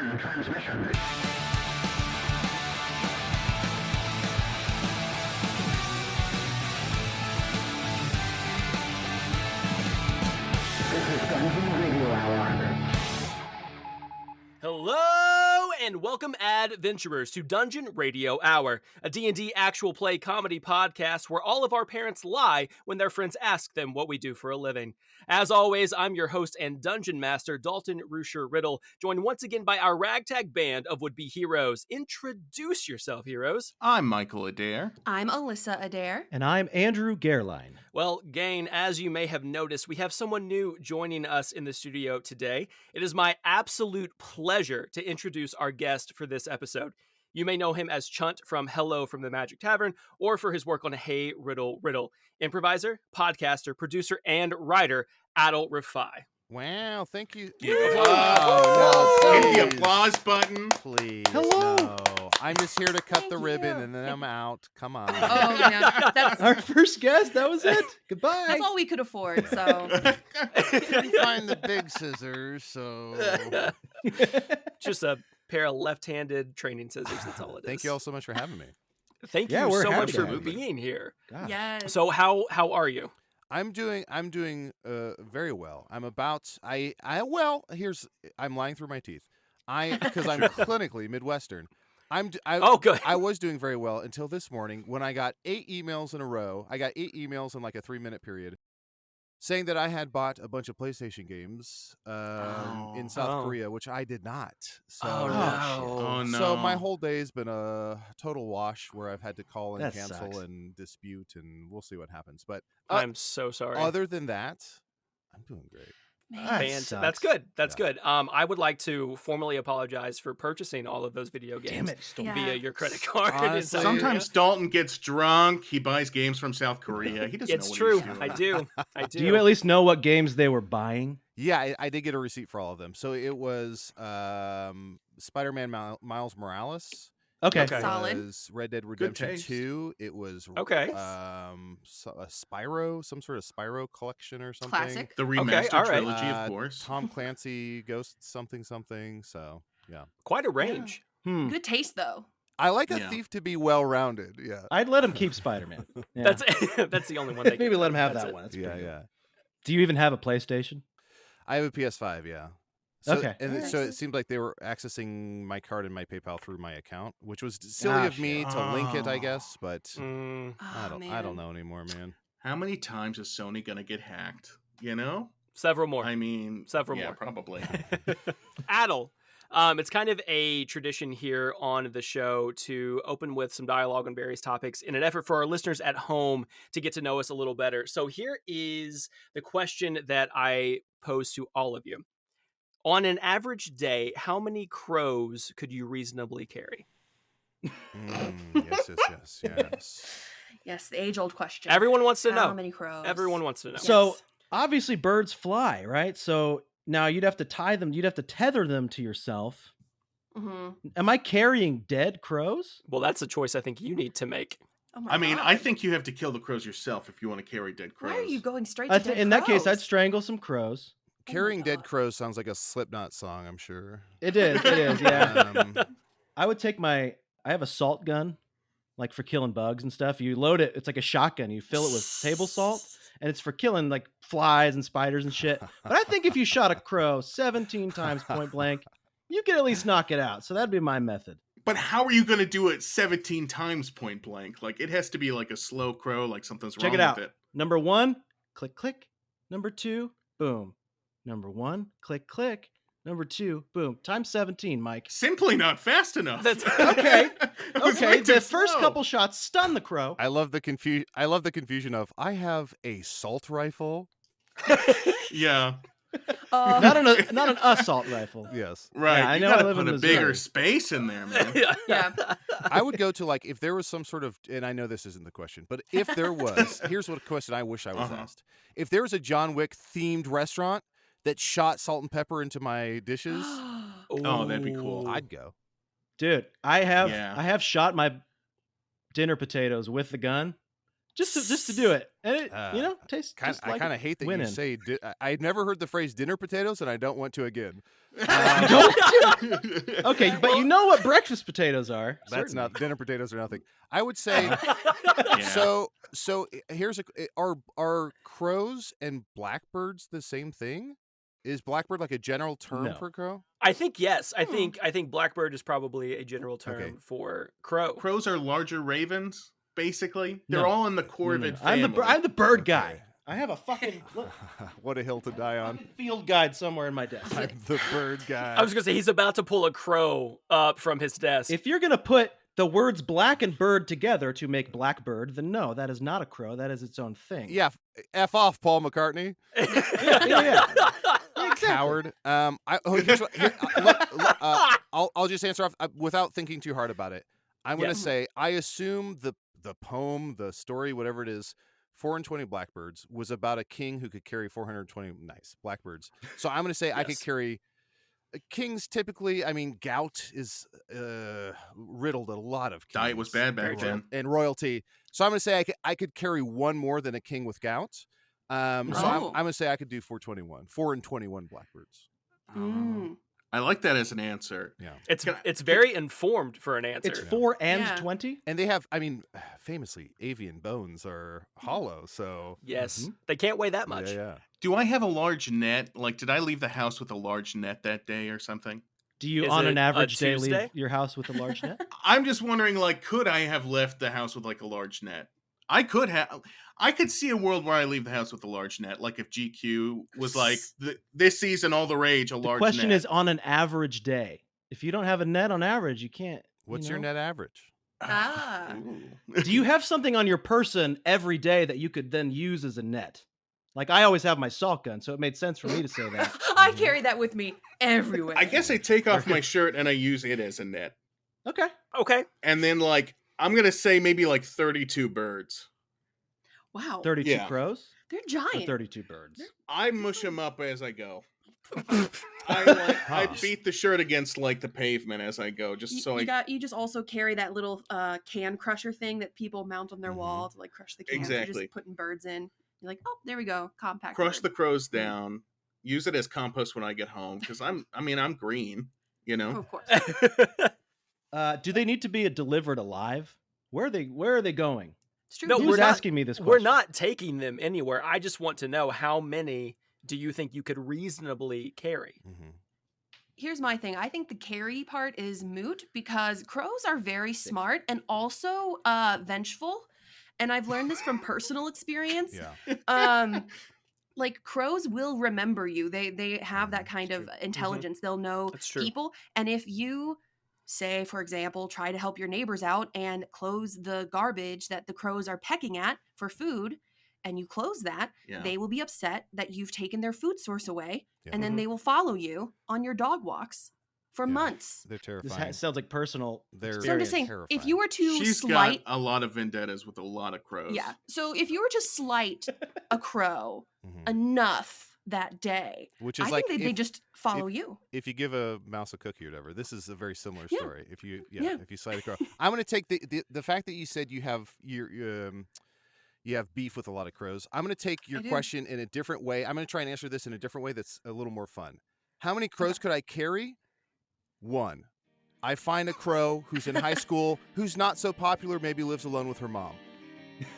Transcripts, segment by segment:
begin transmission. This is Dungeon Radio Hour. Hello and welcome adventurers to Dungeon Radio Hour, a D&D actual play comedy podcast where all of our parents lie when their friends ask them what we do for a living. As always, I'm your host and dungeon master, Dalton Rusher-Riddle, joined once again by our ragtag band of would-be heroes. Introduce yourself, heroes. I'm Michael Adair. I'm Alissa Adair. And I'm Andrew Gerline. Well, Gain, as you may have noticed, we have someone new joining us in the studio today. It is my absolute pleasure to introduce our guest for this episode. You may know him as Chunt from Hello from the Magic Tavern, or for his work on Hey Riddle Riddle. Improviser, podcaster, producer, and writer, Adal Rifai. Wow, thank you. Hit the applause button. Please. Hello. No. I'm just here to cut Thank the ribbon you. and then I'm out. Come on. Oh, yeah. That's Our first guest, that was it. Goodbye. all we could afford, so. Couldn't find the big scissors, so Just a pair of left-handed training scissors, that's all it is. thank you all so much for having me. Thank Yeah, you we're so happy much to for have you. being here. Gosh. Yes. So how are you? I'm doing very well. I'm lying through my teeth. Because I'm clinically Midwestern. Oh, good. I was doing very well until this morning when I got 8 emails in a row. I got 8 emails in like a 3-minute period saying that I had bought a bunch of PlayStation games in South Korea, which I did not. So, Oh, no. So my whole day's been a total wash where I've had to call and That cancel sucks. and dispute, and we'll see what happens. But I'm so sorry. other than that, I'm doing great. That That's sucks. good. That's Yeah. good. I would like to formally apologize for purchasing all of those video games Damn it. Yeah. via your credit card. in Honestly, South Korea. Sometimes Dalton gets drunk. He buys games from South Korea. He doesn't It's know what true. he's doing. I do. I do. Do you at least know what games they were buying? Yeah, I did get a receipt for all of them. So it was Spider-Man Miles Morales. Okay. Okay. It Solid. was Red Dead Redemption taste. 2. It was Okay. a Spyro, some sort of Spyro collection or something. Classic. The remastered all right. trilogy, of course. Tom Clancy Ghost something. So yeah, Quite a range. Good taste, though. I like a Yeah. thief to be well-rounded. Yeah, I'd let him keep Spider-Man. Yeah. That's that's the only one. They Maybe let him have That's that it. one. That's yeah, pretty good. yeah. Do you even have a PlayStation? I have a PS5. Yeah. So, Okay. And Nice. so it seemed like they were accessing my card and my PayPal through my account, which was silly of Gosh, me to link it, I Oh. guess. But Mm, I don't know anymore, man. How many times is Sony gonna get hacked? You know? several more. I mean, Several yeah, more. probably. Adal. It's kind of a tradition here on the show to open with some dialogue on various topics in an effort for our listeners at home to get to know us a little better. So here is the question that I pose to all of you. On an average day, how many crows could you reasonably carry? Yes. Yes, the age-old question. Everyone wants to How know. many crows? Everyone wants to know. So Yes. obviously birds fly, right? So now you'd have to tie them. You'd have to tether them to yourself. Mhm. Am I carrying dead crows? Well, that's a choice I think you need to make. Oh my I mean, God. I think you have to kill the crows yourself if you want to carry dead crows. Why are you going straight to dead In that case, I'd crows? strangle some crows. Carrying dead God. crows sounds like a Slipknot song, I'm sure. It is. It is. Yeah. Um, I would take I have a salt gun, like for killing bugs and stuff. You load it. It's like a shotgun. You fill it with table salt, and it's for killing like flies and spiders and shit. But I think if you shot a crow 17 times point blank, you could at least knock it out. So that'd be my method. But how are you going to do it 17 times point blank? Like, it has to be like a slow crow, like something's Check wrong it out. with it. Number 1, click, click. Number 2, boom. Number 1, click, click. Number 2, boom. Times 17, Mike. Simply not fast enough. That's- Okay. It was Okay, way too the first slow. couple shots stun the crow. I love the confusion of I have a assault rifle. Yeah, Not an assault rifle. Yes. right. Yeah, I you know gotta I live put in a bigger Missouri. space in there, man. Yeah. I would go to like if there was some sort of, and I know this isn't the question, but if there was, here's what question I wish I was asked. If there was a John Wick themed restaurant that shot salt and pepper into my dishes, Oh, that'd be cool. I'd go. Dude, I Yeah. have shot my dinner potatoes with the gun, just to do it, and it tastes I just like kind of hate that winning. you say. I'd never heard the phrase dinner potatoes, and I don't want to again. Okay, but you know what breakfast potatoes are. That's certainly. not dinner potatoes or nothing. I would say. Yeah. So here's are crows and blackbirds the same thing? Is blackbird like a general term No. for crow? I think yes. I think blackbird is probably a general term Okay. for crow. Crows are larger ravens, basically. They're No. all in the corvid family. I'm the bird Okay. guy. I have a fucking look, What a hill to die on. field guide somewhere in my desk. I'm the bird guy. I was gonna say he's about to pull a crow up from his desk. If you're gonna put the words black and bird together to make blackbird, then no, that is not a crow. That is its own thing. Yeah, F off, Paul McCartney. yeah. Coward. I'll just answer off without thinking too hard about it. I'm going to say I assume the poem, the story, whatever it is, 4 and 20 blackbirds was about a king who could carry 420 nice blackbirds. So I'm going to say I could carry kings. Typically, I mean, gout is riddled a lot of kings. Diet was bad back then. And royalty. So I'm going to say I could carry one more than a king with gout. So I'm going to say I could do 421, 4 and 21 blackbirds. I like that as an answer. Yeah. It's very informed for an answer. It's 4 and 20. And they have, I mean, famously, avian bones are hollow. So Yes, they can't weigh that much. Yeah. Do I have a large net? Like, did I leave the house with a large net that day or something? Do you, Is on it an a average day, Tuesday? leave your house with a large net? I'm just wondering, like, could I have left the house with like a large net? I could have. I could see a world where I leave the house with a large net. Like if GQ was like this season, all the rage, a large. The question net. is on an average day. If you don't have a net on average, you can't. What's your net average? Do you have something on your person every day that you could then use as a net? Like I always have my salt gun, so it made sense for me to say that. I carry that with me everywhere. I guess I take off my shirt and I use it as a net. Okay. And then like I'm gonna say maybe like 32 birds. Wow. 32 crows? They're Or giant. 32 birds. I mush them up as I go. I beat the shirt against like the pavement as I go, just so You just also carry that little can crusher thing that people mount on their wall to like crush the cans. You're Exactly. just putting birds in. You're like, oh, there we go, compact. crush the bird. crows down. Use it as compost when I get home because I'm green, you know. Oh, of course. Do they need to be delivered alive? Where are they going? It's true. No, Who's we're not- asking me this question? We're not taking them anywhere. I just want to know how many do you think you could reasonably carry? Here's my thing. I think the carry part is moot because crows are very smart and also vengeful. And I've learned this from personal experience. Yeah. Like crows will remember you. They have that kind of intelligence. They'll know That's true. people. And if you say, for example, try to help your neighbors out and close the garbage that the crows are pecking at for food, and you close that, they will be upset that you've taken their food source away, and then they will follow you on your dog walks for months. They're This terrifying. sounds like personal. So I'm just saying, terrifying. if you were to She's slight, got a lot of vendettas with a lot of crows. yeah. So if you were to slight a crow enough that day, Which is I like think they just follow you. If you give a mouse a cookie or whatever, this is a very similar Yeah. story. If you Yeah. if you slight a crow, I'm going to take the fact that you said you have you have beef with a lot of crows. I'm going to take your I do. question in a different way. I'm going to try and answer this in a different way that's a little more fun. How many crows could I carry? 1. I find a crow who's in high school, who's not so popular, maybe lives alone with her mom.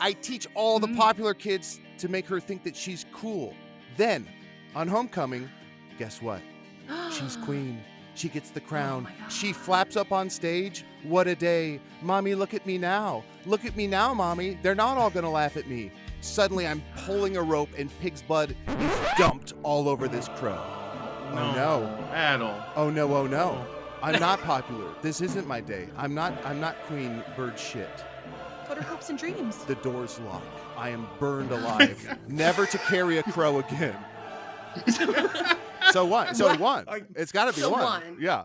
I teach all the popular kids to make her think that she's cool. Then, on homecoming, guess what? She's queen. She gets the crown. my God. She flaps up on stage. What a day. Mommy, look at me now. Look at me now, Mommy. They're not all going to laugh at me. Suddenly, I'm pulling a rope and pig's blood is dumped all over this crow. Oh, no. Adal. Oh, no, oh, no. I'm not popular. This isn't my day. I'm not queen bird shit. What are hopes and dreams? The doors lock. I am burned alive. Never to carry a crow again. So one. It's got to be So one. one. Yeah.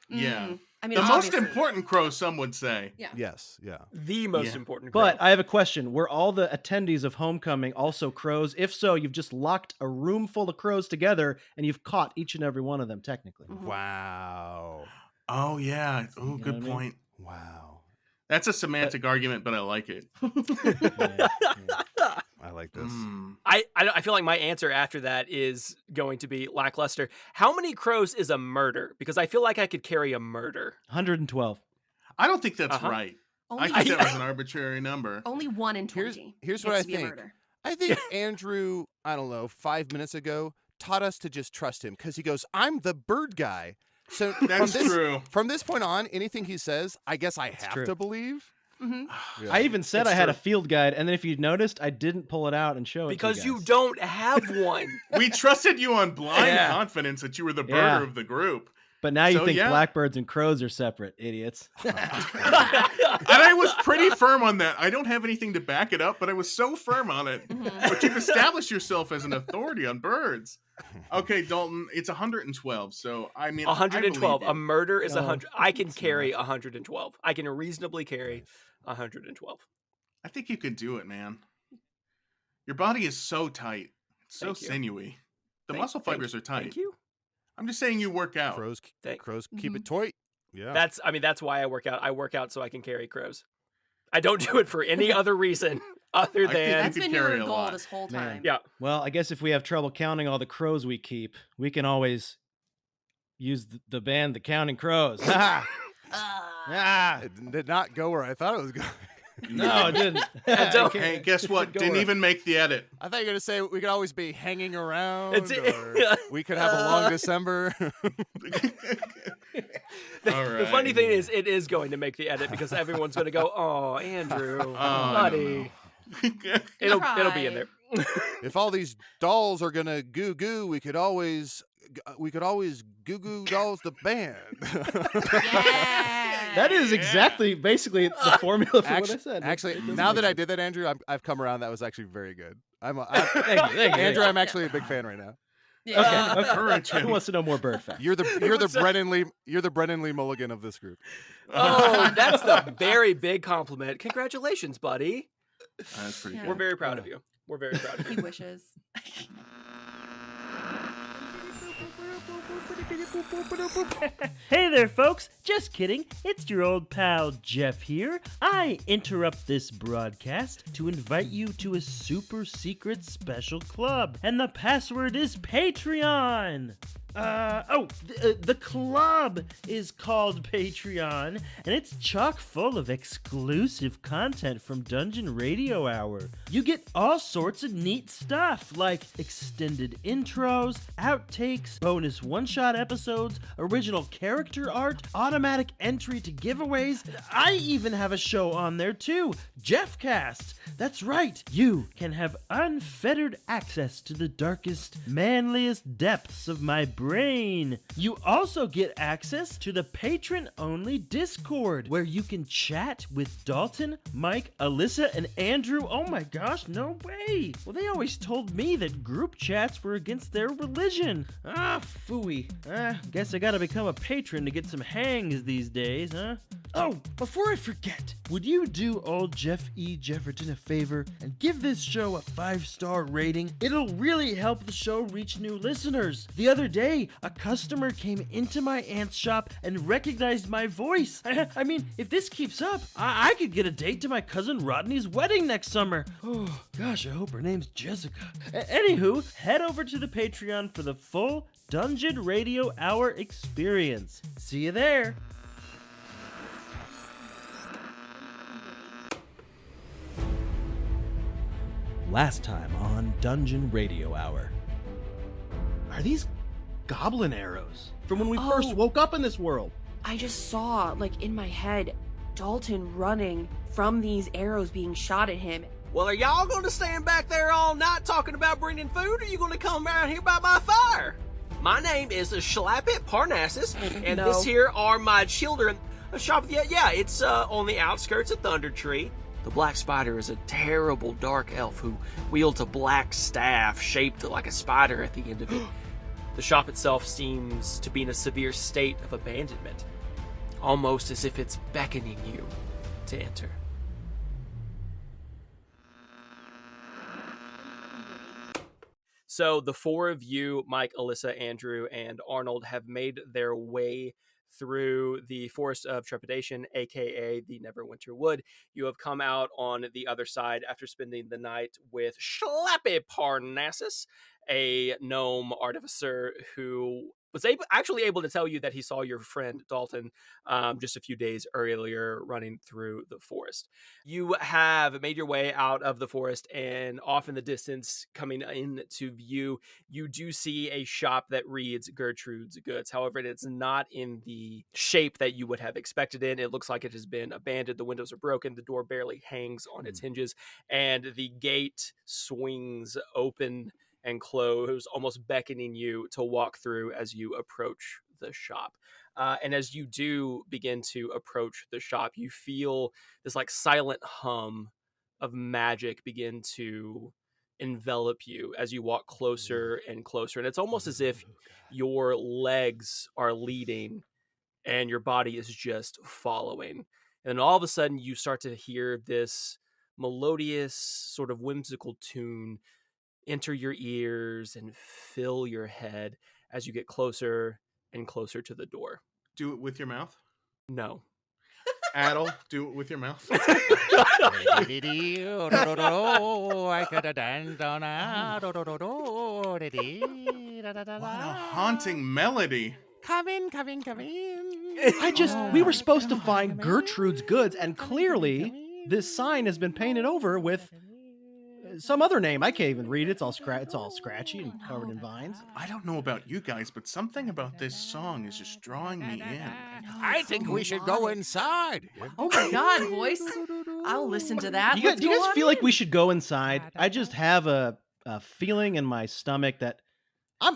Yeah. I mean, The most obviously. important crow, some would say. Yeah. Yes. Yeah. The most Yeah. important crow. But I have a question. Were all the attendees of homecoming also crows? If so, you've just locked a room full of crows together and you've caught each and every one of them technically. Wow. Oh yeah. Oh, You know good what I mean? point. Wow. That's a semantic argument, but I like it. I like this. I feel like my answer after that is going to be lackluster. How many crows is a murder? Because I feel like I could carry a murder. 112. I don't think that's right. Only, I think that was an arbitrary number. Only 1 in 20. Here's what I think. I think Andrew, I don't know, 5 minutes ago taught us to just trust him because he goes, "I'm the bird guy." So that's true. From this point on, anything he says, I guess I have to believe. Mm-hmm. Yeah. I even said I had a field guide, and then if you noticed, I didn't pull it out and show it because to you you don't have one. We trusted you on blind confidence that you were the birder of the group. But now you think blackbirds and crows are separate, idiots. And I was pretty firm on that. I don't have anything to back it up, but I was so firm on it. But you've established yourself as an authority on birds. Okay, Dalton, it's 112. So, I mean, 112. A murder is 100. I can carry 112. I can reasonably carry 112. I think you can do it, man. Your body is so tight. It's so sinewy. The muscle fibers are tight. Thank you. I'm just saying you work out. Crows keep it tight. Yeah. That's why I work out. I work out so I can carry crows. I don't do it for any other reason other than that's been your goal this whole time. Man. Yeah. Well, I guess if we have trouble counting all the crows we keep, we can always use the band The Counting Crows. It did not go where I thought it was going. No, it didn't. Hey, guess what? Didn't even make the edit. I thought you were going to say we could always be hanging around, or we could have a long December. The funny thing is, it is going to make the edit because everyone's going to go, "Oh, Andrew, buddy." It'll be in there. If all these dolls are gonna goo goo, we could always goo goo dolls the band. That is exactly basically the formula for what I said. Actually, now that I did that, Andrew, I've come around. That was actually very good. Thank you, Andrew. I'm actually a big fan right now. Yeah. Okay. Who wants to know more bird facts? You're the Brennan Lee Mulligan of this group. Oh, that's the very big compliment. Congratulations, buddy. That's pretty good. We're very proud of you. We're very proud of you. He wishes. Hey there, folks. Just kidding. It's your old pal Jeff here. I interrupt this broadcast to invite you to a super secret special club, and the password is Patreon. The club is called Patreon, and it's chock full of exclusive content from Dungeon Radio Hour. You get all sorts of neat stuff, like extended intros, outtakes, bonus one-shot episodes, original character art, automatic entry to giveaways. I even have a show on there too, Jeffcast. That's right, you can have unfettered access to the darkest, manliest depths of my brain. You also get access to the patron-only Discord, where you can chat with Dalton, Mike, Alissa, and Andrew. Oh my gosh, no way! Well, they always told me that group chats were against their religion. Phooey. Guess I gotta become a patron to get some hangs these days, huh? Oh, before I forget, would you do old Jeff E. Jefferton a favor and give this show a 5-star rating? It'll really help the show reach new listeners. The other day, a customer came into my aunt's shop and recognized my voice. I mean, if this keeps up, I could get a date to my cousin Rodney's wedding next summer. Oh, gosh, I hope her name's Jessica. Anywho, head over to the Patreon for the full Dungeon Radio Hour experience. See you there. Last time on Dungeon Radio Hour. Are these goblin arrows from when we first woke up in this world? I just saw, like, in my head, Dalton running from these arrows being shot at him. Well, are y'all going to stand back there all night talking about bringing food, or are you going to come around here by my fire? My name is Schlappet Parnassus, and this here are my children. It's on the outskirts of Thunder Tree. The Black Spider is a terrible dark elf who wields a black staff shaped like a spider at the end of it. The shop itself seems to be in a severe state of abandonment, almost as if it's beckoning you to enter. So the four of you, Mike, Alissa, Andrew, and Arnold, have made their way through the Forest of Trepidation, aka the Neverwinter Wood. You have come out on the other side after spending the night with Schlappy Parnassus, a gnome artificer who was actually able to tell you that he saw your friend Dalton just a few days earlier running through the forest. You have made your way out of the forest, and off in the distance, coming into view, you do see a shop that reads Gertrude's Goods. However, it's not in the shape that you would have expected it. It looks like it has been abandoned. The windows are broken. The door barely hangs on its hinges, and the gate swings open and close, almost beckoning you to walk through as you approach the shop. And as you do begin to approach the shop, you feel this like silent hum of magic begin to envelop you as you walk closer and closer. And it's almost as if your legs are leading and your body is just following. And then all of a sudden you start to hear this melodious, sort of whimsical tune enter your ears and fill your head as you get closer and closer to the door. Do it with your mouth? No. Adal, do it with your mouth. I could have danced on What a haunting melody. Come in, come in, come in. We were supposed to find Gertrude's Goods, and clearly this sign has been painted over with some other name. I can't even read it. It's all scratchy and covered in vines. I don't know about you guys, but something about this song is just drawing me in. I think we should go inside. Oh my God, voice! I'll listen to that. Do you guys feel like we should go inside? I just have a feeling in my stomach that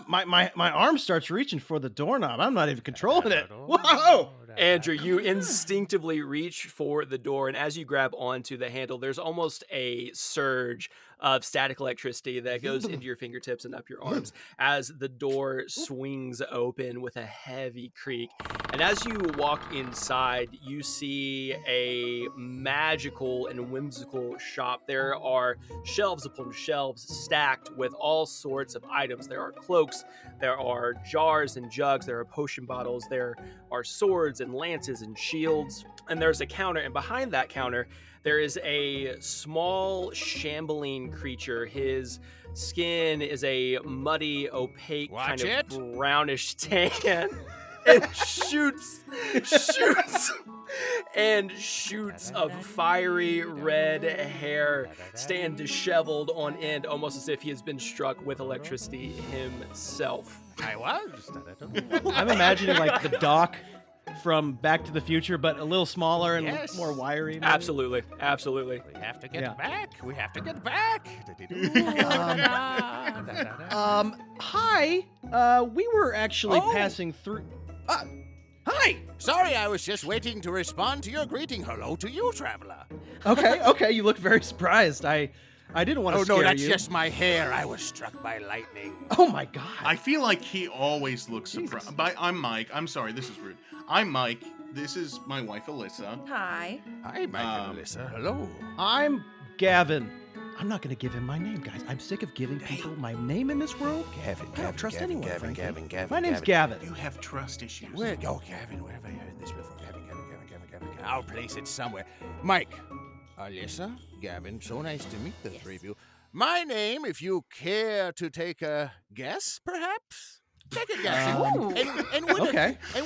my arm starts reaching for the doorknob. I'm not even controlling it. Whoa! Andrew, you instinctively reach for the door, and as you grab onto the handle, there's almost a surge of static electricity that goes into your fingertips and up your arms as the door swings open with a heavy creak. And as you walk inside, you see a magical and whimsical shop. There are shelves upon shelves stacked with all sorts of items. There are cloaks, there are jars and jugs, there are potion bottles, there are swords and lances and shields, and there's a counter, and behind that counter there is a small shambling creature. His skin is a muddy, opaque, kind of brownish tan. And shoots of fiery red hair stand disheveled on end, almost as if he has been struck with electricity himself. I'm imagining like the Doc from Back to the Future, but a little smaller and more wiry. Maybe? Absolutely. We have to get back. We have to get back. Hi. We were actually passing through. Hi. Sorry, I was just waiting to respond to your greeting. Hello to you, traveler. Okay. You look very surprised. I didn't want to scare you. Oh, no, that's just my hair. I was struck by lightning. Oh, my God. I feel like he always looks surprised. I'm Mike. I'm sorry, this is rude. I'm Mike. This is my wife, Alissa. Hi. Hi, Mike and Alissa. Hello. I'm Gavin. I'm not going to give him my name, guys. I'm sick of giving people my name in this world. Gavin, I don't trust anyone, frankly. Gavin. My name's Gavin. You have trust issues. Gavin, where have I heard this before? Gavin. I'll place it somewhere. Mike, Alissa, Gavin, so nice to meet the three of you. My name, if you care to take a guess, perhaps? Take a guess and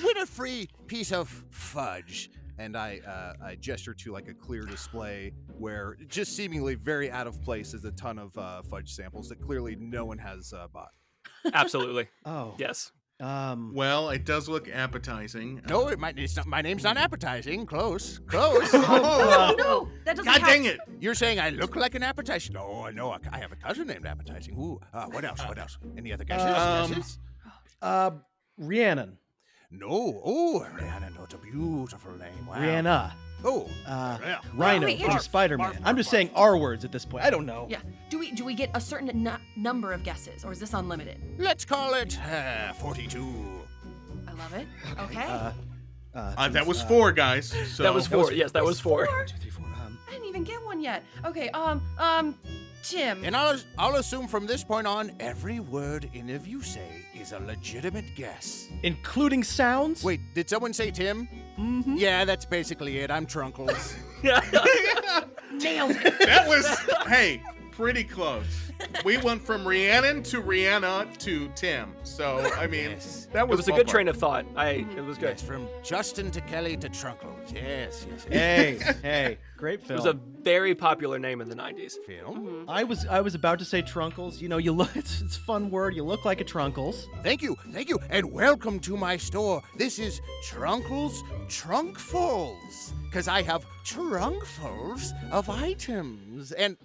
win a free piece of fudge. And I gesture to like a clear display where just seemingly very out of place is a ton of fudge samples that clearly no one has bought. Absolutely. Oh. Yes. Well, it does look appetizing. No, my name's not appetizing. Close. Oh, no, that doesn't God dang it. You're saying I look like an appetizer? No, I have a cousin named Appetizing. Ooh, what else? Any other guesses? Rhiannon. No. Oh, Rhiannon, it's a beautiful name. Wow. Rihanna. Oh, Rhino Wait, from Spider-Man. I'm just saying R words at this point. I don't know. Yeah. Do we get a certain number of guesses, or is this unlimited? Let's call it 42. I love it. Okay. That was 4, guys. So. That was 4. Yes, that was 4. 2, 3, 4. I didn't even get one yet. Okay. Tim. And I'll assume from this point on, every word any of you say is a legitimate guess. Including sounds? Wait, did someone say Tim? Mm-hmm. Yeah, that's basically it. I'm Trunkles. Nailed it. That was, hey, pretty close. We went from Rhiannon to Rihanna to Tim. So, I mean, Yes. that It was was a good ballpark. train of thought. It was good. Yes, from Justin to Kelly to Trunkles. Yes. Hey, great It film. was a very popular name in the 90s. Film? I was about to say Trunkles. You know, you look. It's a fun word. You look like a Trunkles. Thank you, and welcome to my store. This is Trunkles Trunkfuls, because I have trunkfuls of items and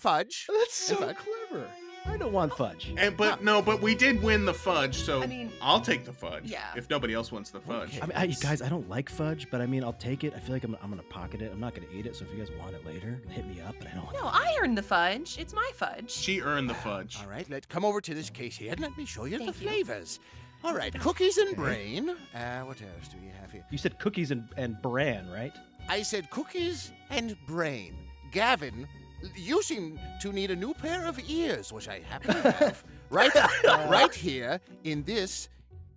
fudge. That's so And fudge. clever. I don't want fudge. But we did win the fudge, so I mean, I'll take the fudge. yeah. If nobody else wants the fudge. Okay. I mean, guys, I don't like fudge, but I mean, I'll take it. I feel like I'm gonna pocket it. I'm not gonna eat it. So if you guys want it later, hit me up. But I don't. No, I earned the fudge. It's my fudge. She earned the fudge. All right, let's come over to this case here and let me show you Thank the you. flavors. All right, cookies and brain. What else do we have here? You said cookies and bran, right? I said cookies and brain. Gavin, you seem to need a new pair of ears, which I happen to have right here in this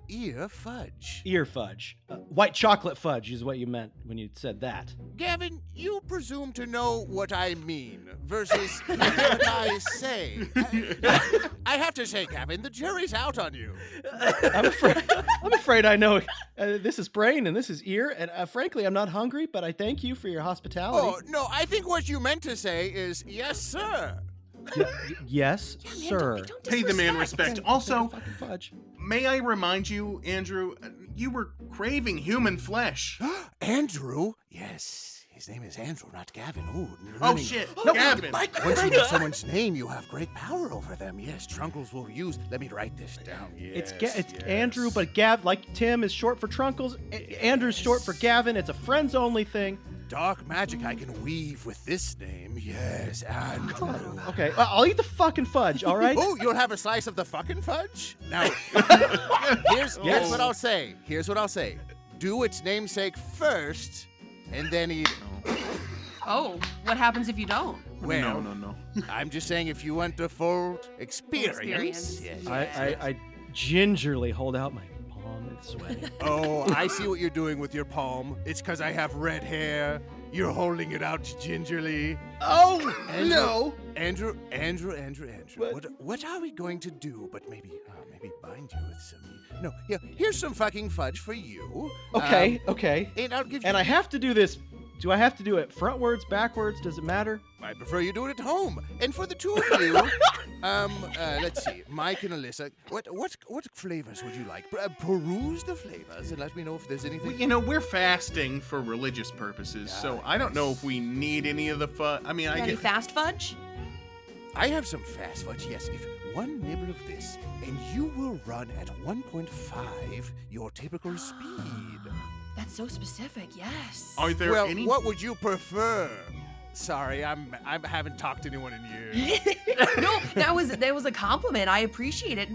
ear fudge. Ear fudge. White chocolate fudge is what you meant when you said that. Gavin, you presume to know what I mean versus what I say. I have to say, Gavin, the jury's out on you. I'm afraid I know. This is brain and this is ear, and frankly, I'm not hungry. But I thank you for your hospitality. Oh, no, I think what you meant to say is, yes, sir. Yes, Man, sir. don't Pay the man disrespect. respect. Also, Fucking fudge. may I remind you, Andrew, you were craving human flesh. Andrew? Yes, his name is Andrew, not Gavin. Ooh, Oh, learning- shit. No, Gavin. Once you know someone's name, you have great power over them. Yes, Trunkles will use. Let me write this down. Yes, It's Andrew, but Gav, like Tim is short for Trunkles. Andrew's short for Gavin. It's a friends only thing. Dark magic I can weave with this name. Yes, Andrew. Okay, I'll eat the fucking fudge. All right. Oh, you'll have a slice of the fucking fudge? Now, here's what I'll say. Here's what I'll say. Do its namesake first, and then eat it. Oh, what happens if you don't? Well, No. I'm just saying if you want the full experience. Experience. Yes. I gingerly hold out my palm. It's sweating. Oh, I see what you're doing with your palm. It's because I have red hair. You're holding it out gingerly. Oh Andrew. What are we going to do? But maybe bind you with some. No, here, here's some fucking fudge for you. Okay. And I'll give you. And I have to do this. Do I have to do it frontwards, backwards? Does it matter? I prefer you do it at home. And for the two of you, let's see, Mike and Alyssa, what flavors would you like? Peruse the flavors and let me know if there's anything. You know, we're fasting for religious purposes, so I don't know if we need any of the fudge. I mean, I Any get. fast fudge? I have some fast fudge, yes. If one nibble of this, and you will run at 1.5 your typical speed. That's so specific. Yes. Are there Well, any? what would you prefer? Sorry, I haven't talked to anyone in years. No, that was a compliment. I appreciate it.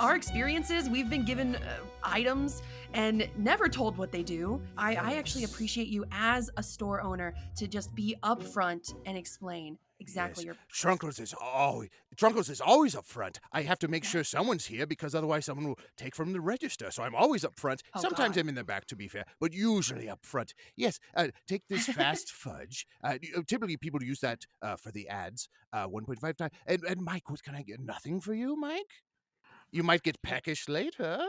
Our experiences, we've been given items and never told what they do. I actually appreciate you as a store owner to just be upfront and explain exactly your. Trunkles is always up front. I have to make sure someone's here because otherwise someone will take from the register. So I'm always up front. Oh, Sometimes God. I'm in the back, to be fair, but usually up front. Yes, take this fast fudge. Typically people use that for the ads, 1.5 times. And Mike, what can I get? Nothing for you, Mike? You might get peckish later.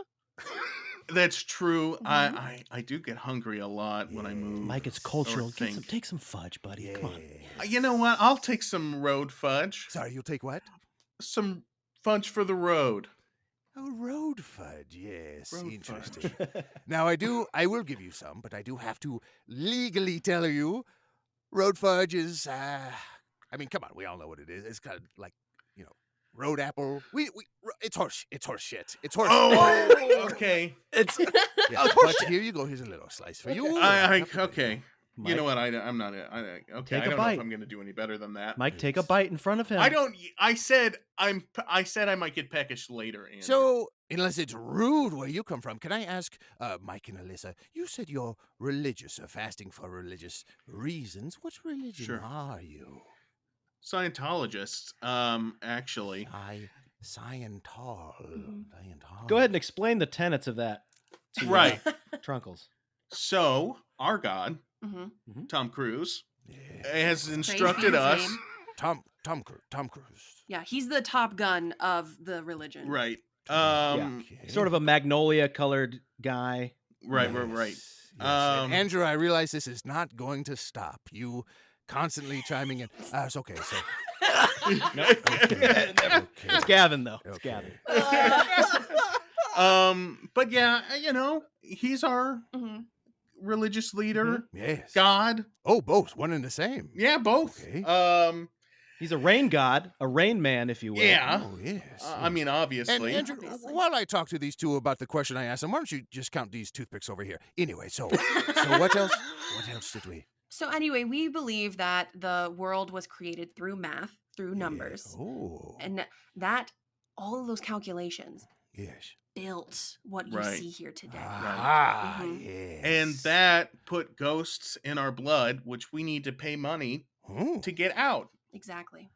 That's true. Mhm. I do get hungry a lot when I move. Mike, it's or cultural. think. Take some fudge, buddy. Come on. You know what? I'll take some road fudge. Sorry, you'll take what? Some fudge for the road. Oh, road fudge. Yes, Road interesting. Now, I will give you some, but I do have to legally tell you, road fudge is, I mean, come on, we all know what it is. It's kind of like, road apple. It's horse shit. It's horse. Oh, okay. It's Yeah, but here you go. Here's a little slice for you. Okay. You know what? I'm not. Okay. Take I a don't know bite. if I'm going to do any better than that. Mike, take a bite in front of him. I don't. I said I might get peckish later. Andrew. So, unless it's rude where you come from, can I ask, Mike and Alyssa, you said you're religious or fasting for religious reasons. What religion Sure. are you? Scientologists, actually. Scientology. Go ahead and explain the tenets of that. To, Right. Trunkles. So, our God, Mm-hmm. Tom Cruise, Yeah. has instructed us. name. Tom Cruise. Yeah, he's the Top Gun of the religion. Right. Okay. Sort of a magnolia colored guy. Right. Yes. And Andrew, I realize this is not going to stop. You constantly chiming in. It's okay. So. It's Gavin, though. It's Okay. Gavin. But yeah, he's our religious leader. Yes. God. Oh, both. One and the same. Yeah, both. Okay. He's a rain god, a rain man, if you will. Yeah. Oh, yes. I mean, obviously. And Andrew, while I talk to these two about the question I asked them, why don't you just count these toothpicks over here? Anyway, so what else? What else did we? So anyway, we believe that the world was created through math, through numbers, Oh. and that all of those calculations Yes. built what you Right. see here today. Ah, Mhm. yes. And that put ghosts in our blood, which we need to pay money Oh, to get out Exactly.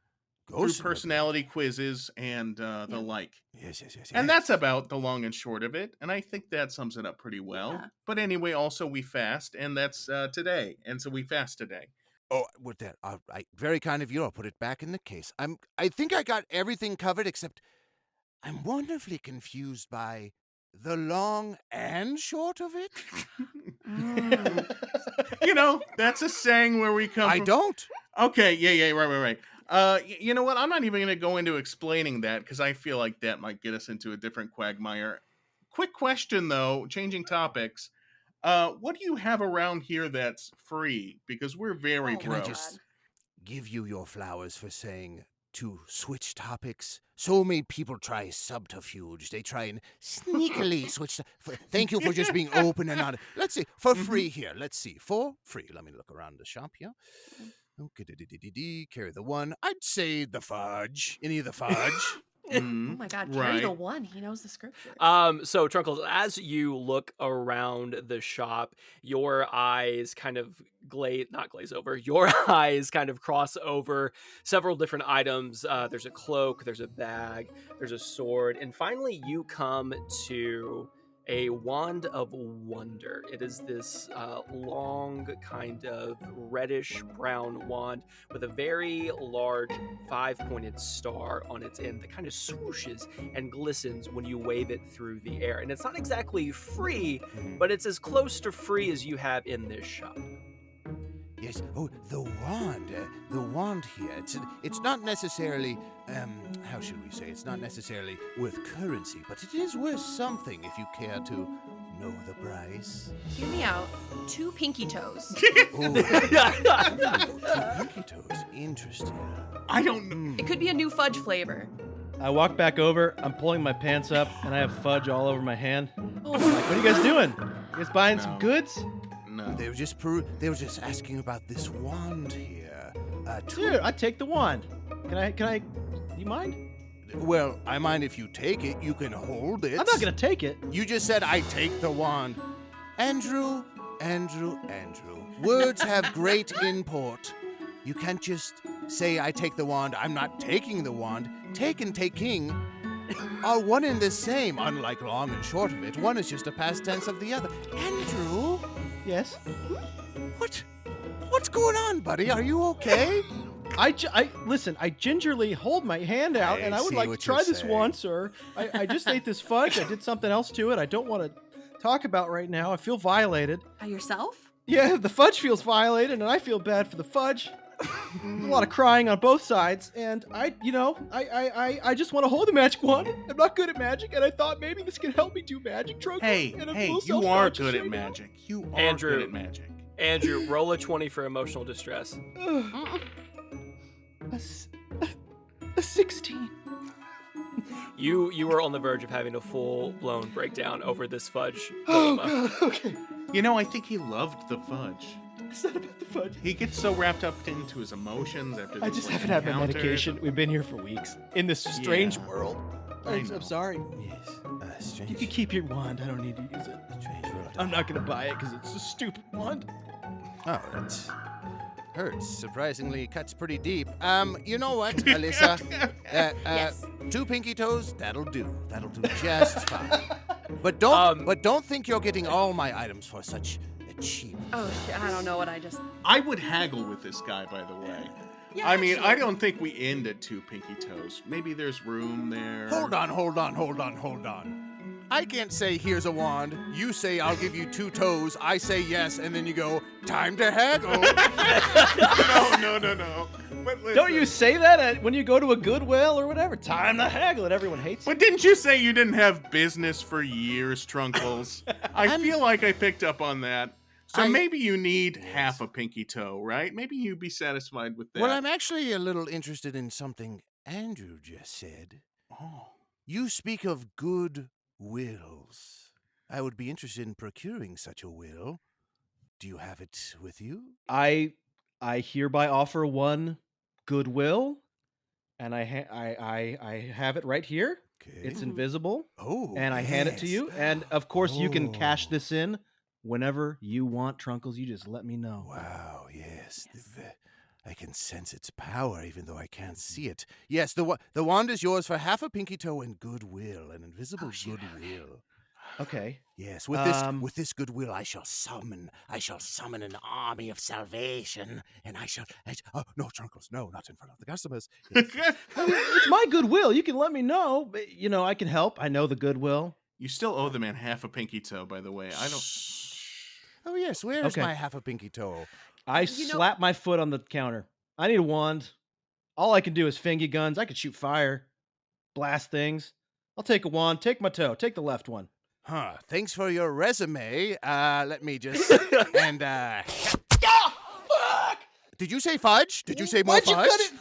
ghosts through personality quizzes and the Yeah. like. Yes. And that's about the long and short of it. And I think that sums it up pretty well. Yeah. But anyway, also we fast, and that's today. And so we fast today. Oh, with that, very kind of you. I'll put it back in the case. I think I got everything covered, except I'm wonderfully confused by the long and short of it. That's a saying where we come I from. don't. Okay, yeah, right. You know what? I'm not even going to go into explaining that because I feel like that might get us into a different quagmire. Quick question, though, changing topics. What do you have around here that's free? Because we're very Can I broke. just give you your flowers for saying to switch topics? So many people try subterfuge. They try and sneakily switch. Thank you for just being open and honest. Let's see. For free here. Let's see. For free. Let me look around the shop here. Okay, carry the one. I'd say the fudge. Any of the fudge? Oh my God, carry the Right. one. He knows the scripture. So Trunkles, as you look around the shop, your eyes kind of not glaze over. Your eyes kind of cross over several different items. There's a cloak, there's a bag, there's a sword, and finally you come to a wand of wonder. It is this long, kind of reddish brown wand with a very large 5-pointed star on its end that kind of swooshes and glistens when you wave it through the air. And it's not exactly free, but it's as close to free as you have in this shop. Yes. Oh, the wand here. It's not necessarily, how should we say? It's not necessarily worth currency, but it is worth something if you care to know the price. Hear me out. 2 pinky toes. Oh, two pinky toes. Interesting. I don't know. It could be a new fudge flavor. I walk back over. I'm pulling my pants up, and I have fudge all over my hand. I'm like, what are you guys doing? You guys buying some No. goods? No. They were just asking about this wand here. Dude, I take the wand. Can I? You mind? Well, I mind if you take it. You can hold it. I'm not gonna take it. You just said I take the wand. Andrew. Words have great import. You can't just say I take the wand. I'm not taking the wand. Take and taking are one and the same, unlike long and short of it. One is just a past tense of the other. Andrew, Yes. what's going on, buddy? Are you okay? Listen. I gingerly hold my hand out, I and I would see like to what try you're this saying. one, sir. I just ate this fudge. I did something else to it. I don't want to talk about right now. I feel violated. By yourself? Yeah, the fudge feels violated, and I feel bad for the fudge. A lot of crying on both sides, and I just want to hold the magic wand. I'm not good at magic, and I thought maybe this could help me do magic. Trunkles, Hey, and I'm a little you are self-conscious good at right now. magic. You are Andrew. good at magic. Andrew, roll a 20 for emotional distress. A 16. You were on the verge of having a full-blown breakdown over this fudge Oh dilemma. god. Okay. I think he loved the fudge. It's not about the fudge. He gets so wrapped up into his emotions after this I just like, haven't had my encounter. medication. We've been here for weeks in this strange Yeah. world. I know. I'm sorry. Yes. You Strange. can keep your wand. I don't need to use it. Strange world. I'm not gonna buy it because it's a stupid wand. Oh, that's hurts. Surprisingly, cuts pretty deep. You know what, Alissa? Yes. 2 pinky toes, that'll do. That'll do just fine. But don't think you're getting all my items for such a cheap. Oh, shit. I don't know what I just. I would haggle with this guy, by the way. Yeah, I mean, actually. I don't think we end at 2 pinky toes. Maybe there's room there. Hold on. I can't say, here's a wand. You say, I'll give you 2 toes. I say yes, and then you go, time to haggle. No. But listen, Don't you say that when you go to a Goodwill or whatever? Time to haggle it. Everyone hates But didn't you say you didn't have business for years, Trunkles? I feel like I picked up on that. So maybe you need half a pinky toe, right? Maybe you'd be satisfied with that. Well, I'm actually a little interested in something Andrew just said. Oh. You speak of good wills. I would be interested in procuring such a will. Do you have it with you? I hereby offer 1 Goodwill, and I have it right here. Okay. It's invisible, Oh, and I hand it to you. And of course, you can cash Oh. this in whenever you want, Trunkles. You just let me know. Wow, yes. I can sense its power, even though I can't see it. Yes, the wand is yours for half a pinky toe and goodwill, an invisible goodwill. Okay. Yes, with this goodwill, I shall summon an army of salvation, and oh no, Trunkles, no, not in front of the customers. Yes. It's my Goodwill. You can let me know. But, I can help. I know the Goodwill. You still owe the man half a pinky toe, by the way. I don't. Oh yes, where is Okay. my half a pinky toe? I slap my foot on the counter. I need a wand. All I can do is finger guns. I can shoot fire, blast things. I'll take a wand. Take my toe. Take the left one. Huh. Thanks for your resume. Let me just and Fuck! Did you say fudge? Did you say more Why'd fudge? you cut it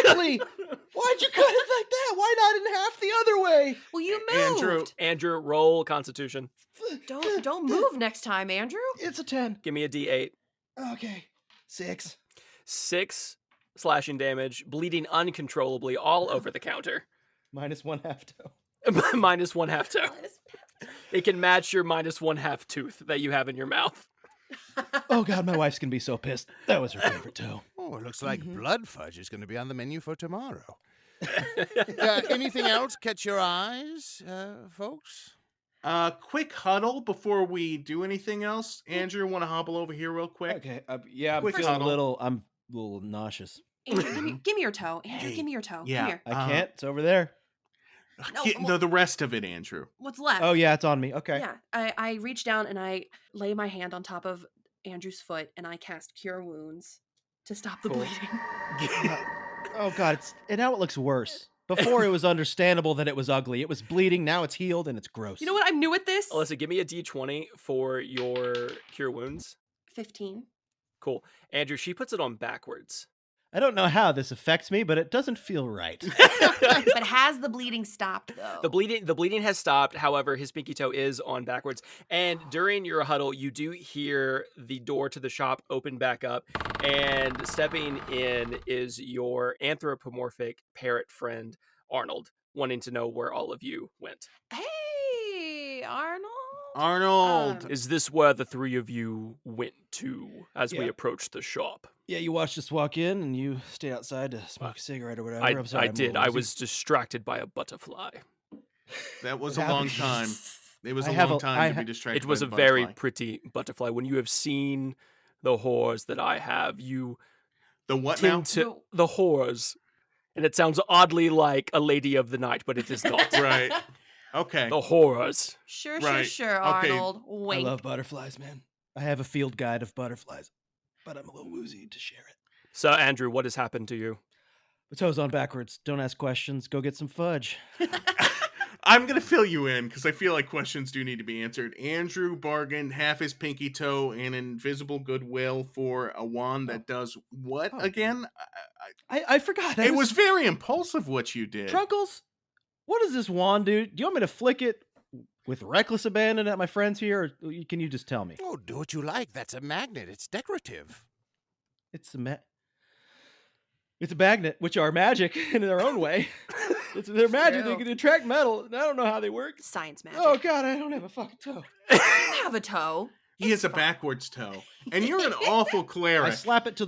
vertically? Why'd you cut it like that? Why not in half the other way? Well, you moved. Andrew, roll Constitution. Don't move next time, Andrew. It's a 10. Give me a D8. Okay. 6. 6 slashing damage, bleeding uncontrollably all over the counter. Minus 1 half toe. Minus 1 half toe. It can match your minus 1 half tooth that you have in your mouth. Oh God, my wife's gonna be so pissed. That was her favorite toe. Oh, it looks like blood fudge is going to be on the menu for tomorrow. Anything else catch your eyes, folks? Quick huddle before we do anything else. Andrew, want to hobble over here real quick? Okay. Yeah, I'm Quick feeling huddle. I'm a little nauseous. Andrew, give me your toe. Andrew, Hey, give me your toe. yeah. Come here. I can't. It's over there. No, The rest of it, Andrew. What's left? Oh yeah, it's on me. Okay. Yeah. I reach down and I lay my hand on top of Andrew's foot and I cast Cure Wounds to stop the Cool. bleeding. Oh God, and now it looks worse. Before it was understandable that it was ugly. It was bleeding. Now it's healed and it's gross. You know what? I'm new at this. Alyssa, give me a D20 for your cure wounds. 15. Cool. Andrew, she puts it on backwards. I don't know how this affects me, but it doesn't feel right. But has the bleeding stopped though? The bleeding has stopped. However, his pinky toe is on backwards. And during your huddle, you do hear the door to the shop open back up, and stepping in is your anthropomorphic parrot friend Arnold, wanting to know where all of you went. Hey, Arnold. Arnold. Is this where the 3 of you went to as we Yeah. approached the shop? Yeah, you watched us walk in and you stay outside to smoke a cigarette or whatever. I'm sorry, I I'm a did. little I woozy. was distracted by a butterfly. That was It a long happened. time. It was I a have long a- time I to ha- be distracted. It was by a the very butterfly. pretty butterfly. When you have seen the horrors that I have, you The what now? tend to the horrors. And it sounds oddly like a lady of the night, but it is not. Right. Okay. The horrors. Sure, Right. sure, Okay. Arnold. I Wink. love butterflies, man. I have a field guide of butterflies, but I'm a little woozy to share it. So, Andrew, what has happened to you? The toes on backwards. Don't ask questions. Go get some fudge. I'm going to fill you in because I feel like questions do need to be answered. Andrew bargained half his pinky toe and invisible goodwill for a wand that does what Oh. again? I forgot. It was very impulsive what you did. Trunkles. What does this wand do? Do you want me to flick it with reckless abandon at my friends here, or can you just tell me? Oh, do what you like. That's a magnet. It's decorative. It's a magnet, which are magic in their own way. They're magic. They True. can attract metal. And I don't know how they work. Science magic. Oh God, I don't have a fucking toe. You have a toe. He has a backwards toe, and you're an awful cleric. I slap it to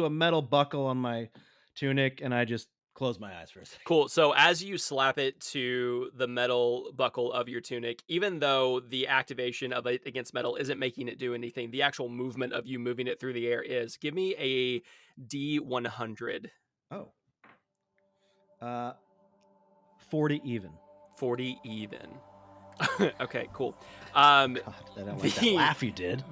a metal buckle on my tunic, and I just close my eyes for a second. Cool. So as you slap it to the metal buckle of your tunic, even though the activation of it against metal isn't making it do anything, the actual movement of you moving it through the air is. Give me a D100. Oh. 40 even. 40 even. Okay, cool. God, I don't like that laugh you did.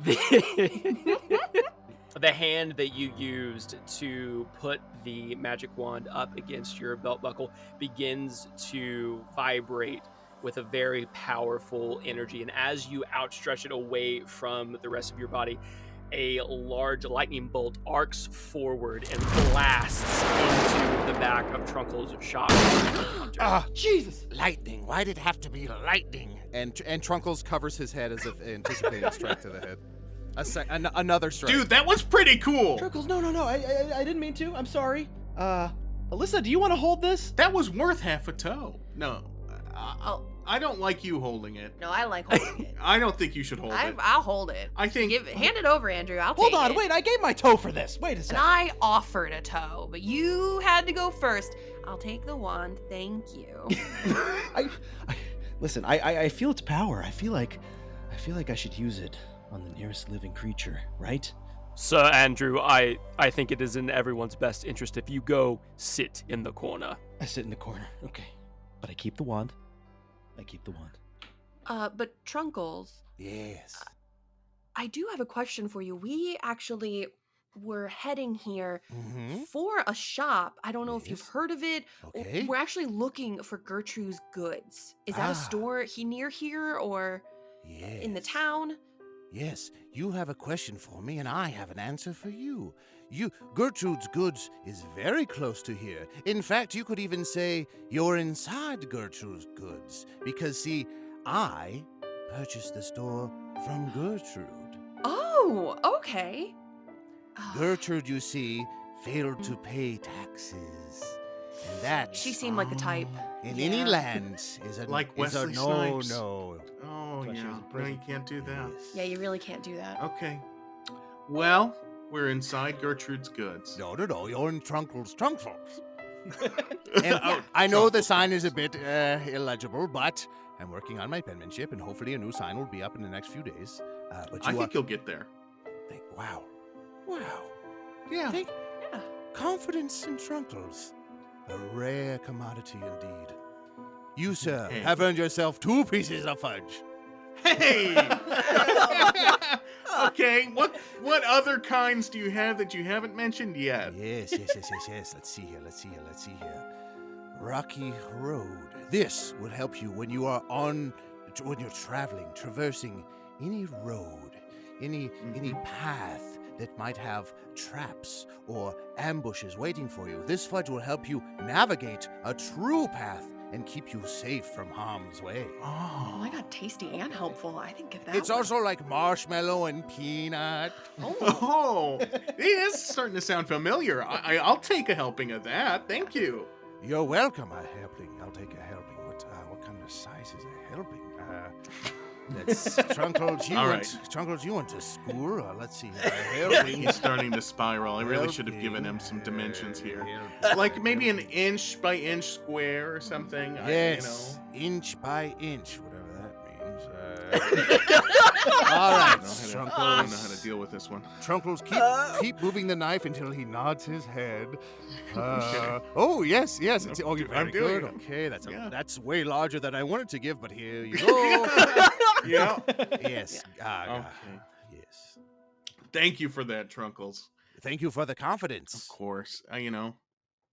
The hand that you used to put the magic wand up against your belt buckle begins to vibrate with a very powerful energy. And as you outstretch it away from the rest of your body, a large lightning bolt arcs forward and blasts into the back of Trunkles' shop. Jesus! Lightning. Why did it have to be lightning? And Trunkles covers his head as if anticipating a strike to the head. Another strike. Dude, that was pretty cool. Trunkles, no. I didn't mean to. I'm sorry. Alissa, do you want to hold this? That was worth half a toe. No. I don't like you holding it. No, I like holding it. I don't think you should hold it. I'll hold it. I think... Hand it over, Andrew. I'll take it. Hold on, wait, I gave my toe for this. Wait a second. And I offered a toe, but you had to go first. I'll take the wand. Thank you. Listen, I feel its power. I feel like I should use it on the nearest living creature, right? Sir Andrew, I think it is in everyone's best interest if you go sit in the corner. I sit in the corner, okay. But I keep the wand. But Trunkles. Yes. I do have a question for you. We actually were heading here for a shop. I don't know if you've heard of it. Okay. We're actually looking for Gertrude's goods. Is that a store near here or in the town? Yes, you have a question for me, and I have an answer for you. Gertrude's goods is very close to here. In fact, you could even say you're inside Gertrude's goods, because, see, I purchased the store from Gertrude. Oh, okay. Gertrude, you see, failed to pay taxes. And that... She seemed like the type. In any land is a... Like Wesley no, Snipes. No. Oh, yeah. No, you can't do that. Yeah, you really can't do that. Okay. Well, we're inside Gertrude's goods. No, you're in Trunkles. And I know the sign is a bit illegible, but I'm working on my penmanship, and hopefully a new sign will be up in the next few days. But I think you'll get there. Wow. Yeah. Confidence in Trunkles. A rare commodity indeed. You, sir, have earned yourself 2 pieces of fudge. Hey! Okay, what other kinds do you have that you haven't mentioned yet? Yes. Let's see here. Rocky Road. This will help you when you're traveling, traversing any road, any path that might have traps or ambushes waiting for you. This fudge will help you navigate a true path and keep you safe from harm's way. Oh my god, tasty and helpful. I think that it's also like marshmallow and peanut. Oh, it is starting to sound familiar. I'll take a helping of that. Thank you. You're welcome. I'll take a helping. What kind of size is a helping? That's Trunkles. Trunkles, you went to school? Let's see. He's starting to spiral. I really should have given him some dimensions here. Like maybe an inch by inch square or something. Yes, inch by inch, whatever that means. All right, Trunkles. I don't know how to deal with this one. Trunkles, keep moving the knife until he nods his head. Oh, yes. You're very good. Okay, that's way larger than I wanted to give, but here you go. Yeah. Yes. Okay. Yes. Thank you for that, Trunkles. Thank you for the confidence. Of course. I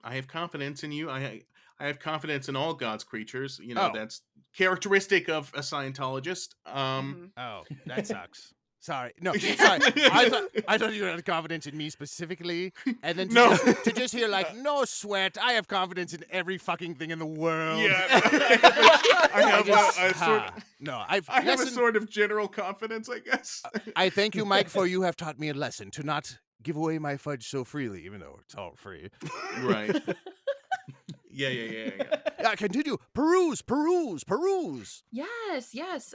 have confidence in you. I have confidence in all God's creatures. That's characteristic of a Scientologist. Oh, that sucks. Sorry. I thought you had confidence in me specifically, and then to just hear no sweat. I have confidence in every fucking thing in the world. Yeah, I have a sort of general confidence, I guess. I thank you, Mike, for you have taught me a lesson to not give away my fudge so freely, even though it's all free. Right. Yeah. Continue. Peruse. Yes. Let's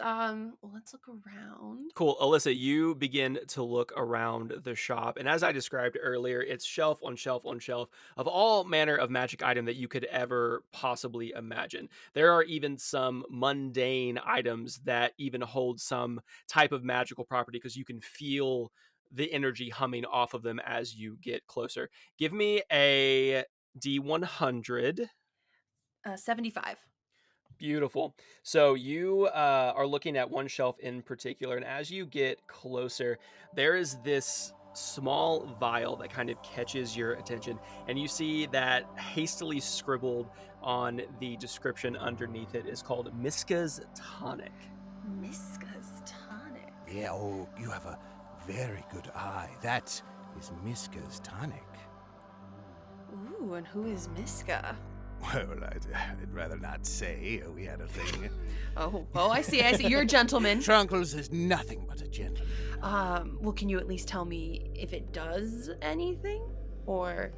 look around. Cool. Alyssa, you begin to look around the shop. And as I described earlier, it's shelf on shelf on shelf of all manner of magic item that you could ever possibly imagine. There are even some mundane items that even hold some type of magical property because you can feel the energy humming off of them as you get closer. Give me a D100. 75. Beautiful. So you are looking at one shelf in particular, and as you get closer, there is this small vial that kind of catches your attention, and you see that hastily scribbled on the description underneath it is called Miska's Tonic. Miska's Tonic. Yeah, you have a very good eye. That is Miska's Tonic. Ooh, and who is Miska? Well, I'd rather not say. We had a thing. Oh, I see. You're a gentleman. Trunkles is nothing but a gentleman. Well, can you at least tell me if it does anything? Or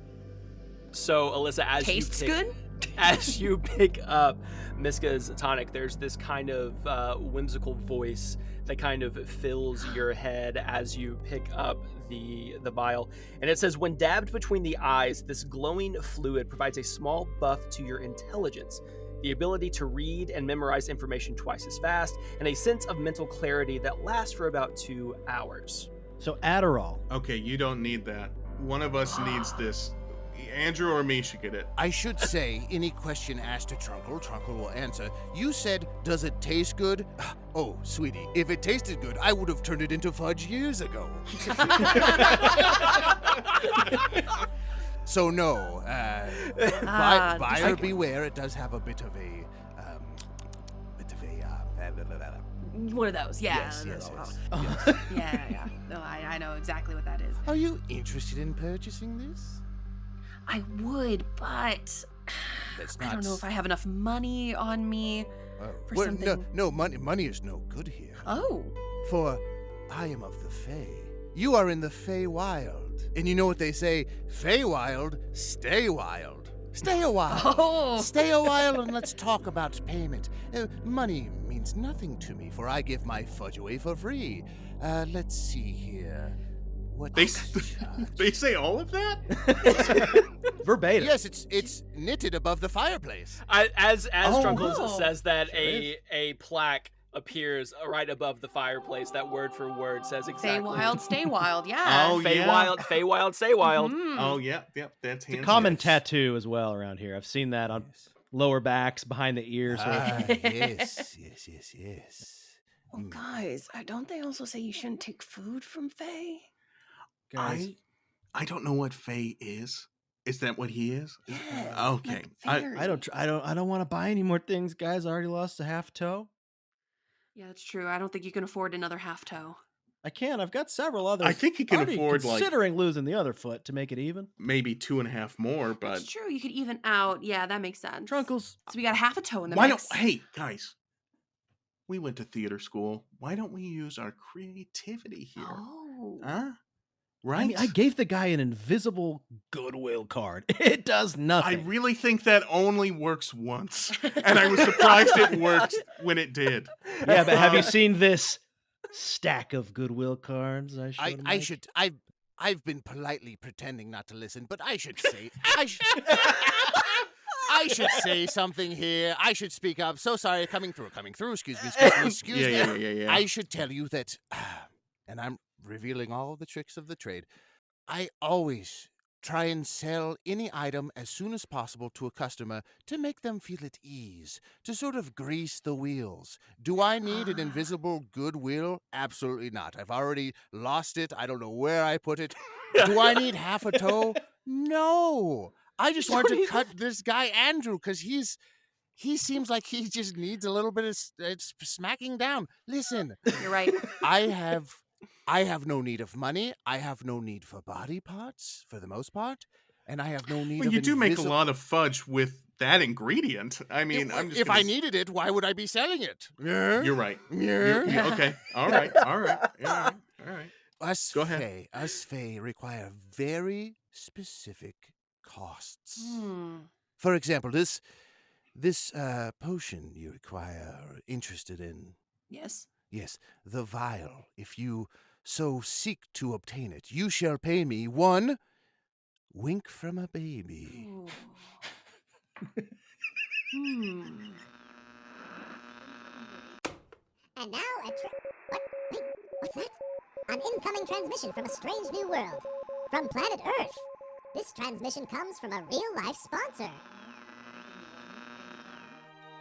So, Alyssa, tastes good? As you pick up Miska's Tonic, there's this kind of whimsical voice that kind of fills your head as you pick up the vial. And it says, when dabbed between the eyes, this glowing fluid provides a small buff to your intelligence, the ability to read and memorize information twice as fast, and a sense of mental clarity that lasts for about 2 hours. So Adderall. Okay, you don't need that. One of us needs this. Andrew or me should get it. I should say, any question asked to Trunkle will answer. You said, does it taste good? Oh, sweetie, if it tasted good, I would have turned it into Fudge years ago. So no, buyer beware. It does have a bit of a, one of those, yeah. Yes. Yeah. No, I know exactly what that is. Are you interested in purchasing this? I would, but I don't know if I have enough money on me for something. No, money is no good here. Oh. For I am of the Fae. You are in the Fae Wild. And you know what they say? Fae Wild, stay wild. Stay a while. Oh. Stay a while and let's talk about payment. Money means nothing to me, for I give my fudge away for free. Let's see here. What They say all of that? Verbatim. Yes, it's knitted above the fireplace. As Trunkles wow. says that, a plaque appears right above the fireplace. That word for word says exactly. Stay wild, stay wild, yeah. Oh, Fae yeah. Wild, Stay Wild, Stay Wild. Mhm. Oh, yeah. That's It's a handy. common tattoo as well around here. I've seen that on lower backs, behind the ears. Yes. Well, guys, don't they also say you shouldn't take food from Fae? Guys, I don't know what Faye is. Is that what he is? Yeah. Okay. Like I don't want to buy any more things, guys. I already lost a half toe. Yeah, that's true. I don't think you can afford another half toe. I can. I've got several others. I think he can Already afford considering losing the other foot to make it even. maybe 2.5 more, but It's true. You could even out. Yeah, that makes sense. Trunkles. So we got half a toe in the why mix. don't? Hey guys, we went to theater school. Why don't we use our creativity here? Oh. Huh? Right? I mean, I gave the guy an invisible goodwill card. It does nothing. I really think that only works once, and I was surprised it worked when it did. Yeah, but have you seen this stack of goodwill cards? I've been politely pretending not to listen, but I should say I should say something here. I should speak up. So sorry, coming through. Excuse me. Yeah. I should tell you that, and I'm revealing all the tricks of the trade. I always try and sell any item as soon as possible to a customer to make them feel at ease, to sort of grease the wheels. Do I need an invisible goodwill? Absolutely not. I've already lost it. I don't know where I put it. Do I need half a toe? No. I just want to cut this guy Andrew because he seems like he just needs a little bit of smacking down. Listen. You're right. I have no need of money. I have no need for body parts, for the most part. And I have no need Well, of you do make a lot of fudge with that ingredient. I mean, if I needed it, why would I be selling it? You're right. Yeah. Okay. All right. Yeah. All right. Go ahead. Us Fae require very specific costs. For example, this potion you require or interested in. Yes. Yes, the vial. If you so seek to obtain it, you shall pay me 1 wink from a baby. Ooh. Hmm. And now what? Wait, what's that? An incoming transmission from a strange new world. From planet Earth. This transmission comes from a real-life sponsor.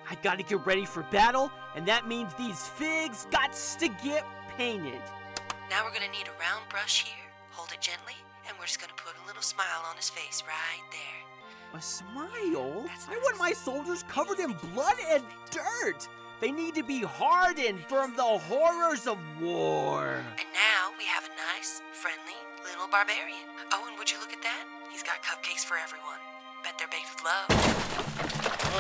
I gotta get ready for battle, and that means these figs gots to get painted. Now we're gonna need a round brush here. Hold it gently, and we're just gonna put a little smile on his face right there. A smile? That's I want my soldiers covered in blood and dirt. They need to be hardened from the horrors of war. And now we have a nice, friendly little barbarian. Oh, and would you look at that? He's got cupcakes for everyone. Bet they're baked with love.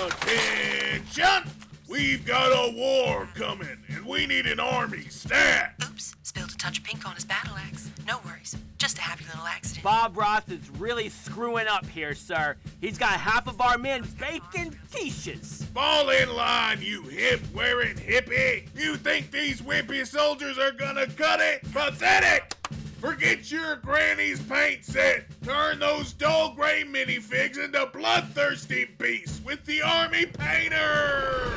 Attention! We've got a war coming, and we need an army stat. Oops, spilled a touch of pink on his battle axe. No worries, just a happy little accident. Bob Ross is really screwing up here, sir. He's got half of our men baking quiches. Fall in line, you hip-wearing hippie! You think these wimpy soldiers are gonna cut it? Pathetic! Forget your granny's paint set. Turn those dull gray minifigs into bloodthirsty beasts with the army painter!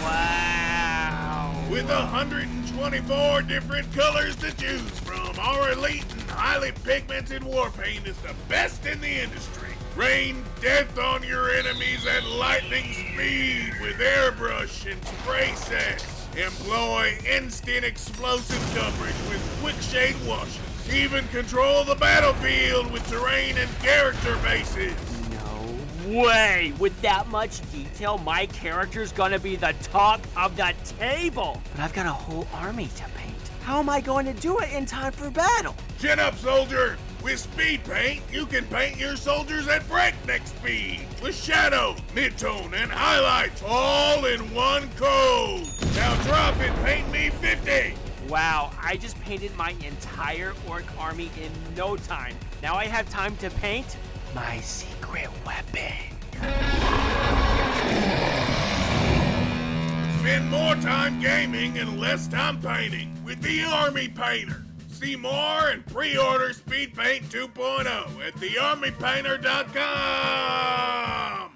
Wow. With 124 different colors to choose from, our elite and highly pigmented war paint is the best in the industry. Rain death on your enemies at lightning speed with airbrush and spray sets. Employ instant explosive coverage with quick shade washes. Even control the battlefield with terrain and character bases. No way! With that much detail, my character's gonna be the top of the table. But I've got a whole army to paint. How am I going to do it in time for battle? Chin up, soldier! With speed paint, you can paint your soldiers at breakneck speed. With shadow, midtone, and highlights all in one coat. Now drop it, paint me 50. Wow, I just painted my entire orc army in no time. Now I have time to paint my secret weapon. Spend more time gaming and less time painting with the Army Painter. See more and pre-order Speed Paint 2.0 at thearmypainter.com.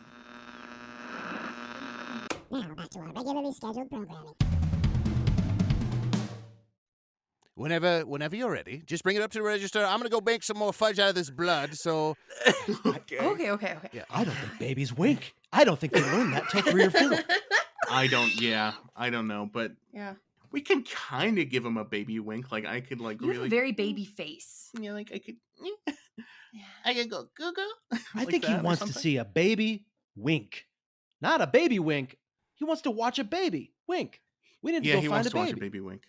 Now back to our regularly scheduled programming. Whenever you're ready, just bring it up to the register. I'm gonna go make some more fudge out of this blood. So, Okay. yeah, I don't think babies wink. I don't think they learned that till 3 or 4. I don't know, but Yeah. we can kind of give him a baby wink. Like I could like You have really, a very baby face. yeah, like I could go goo. I think he wants to see a baby wink, not a baby wink. He wants to watch a baby wink. We need to Yeah, go he find wants a to watch baby. a baby wink.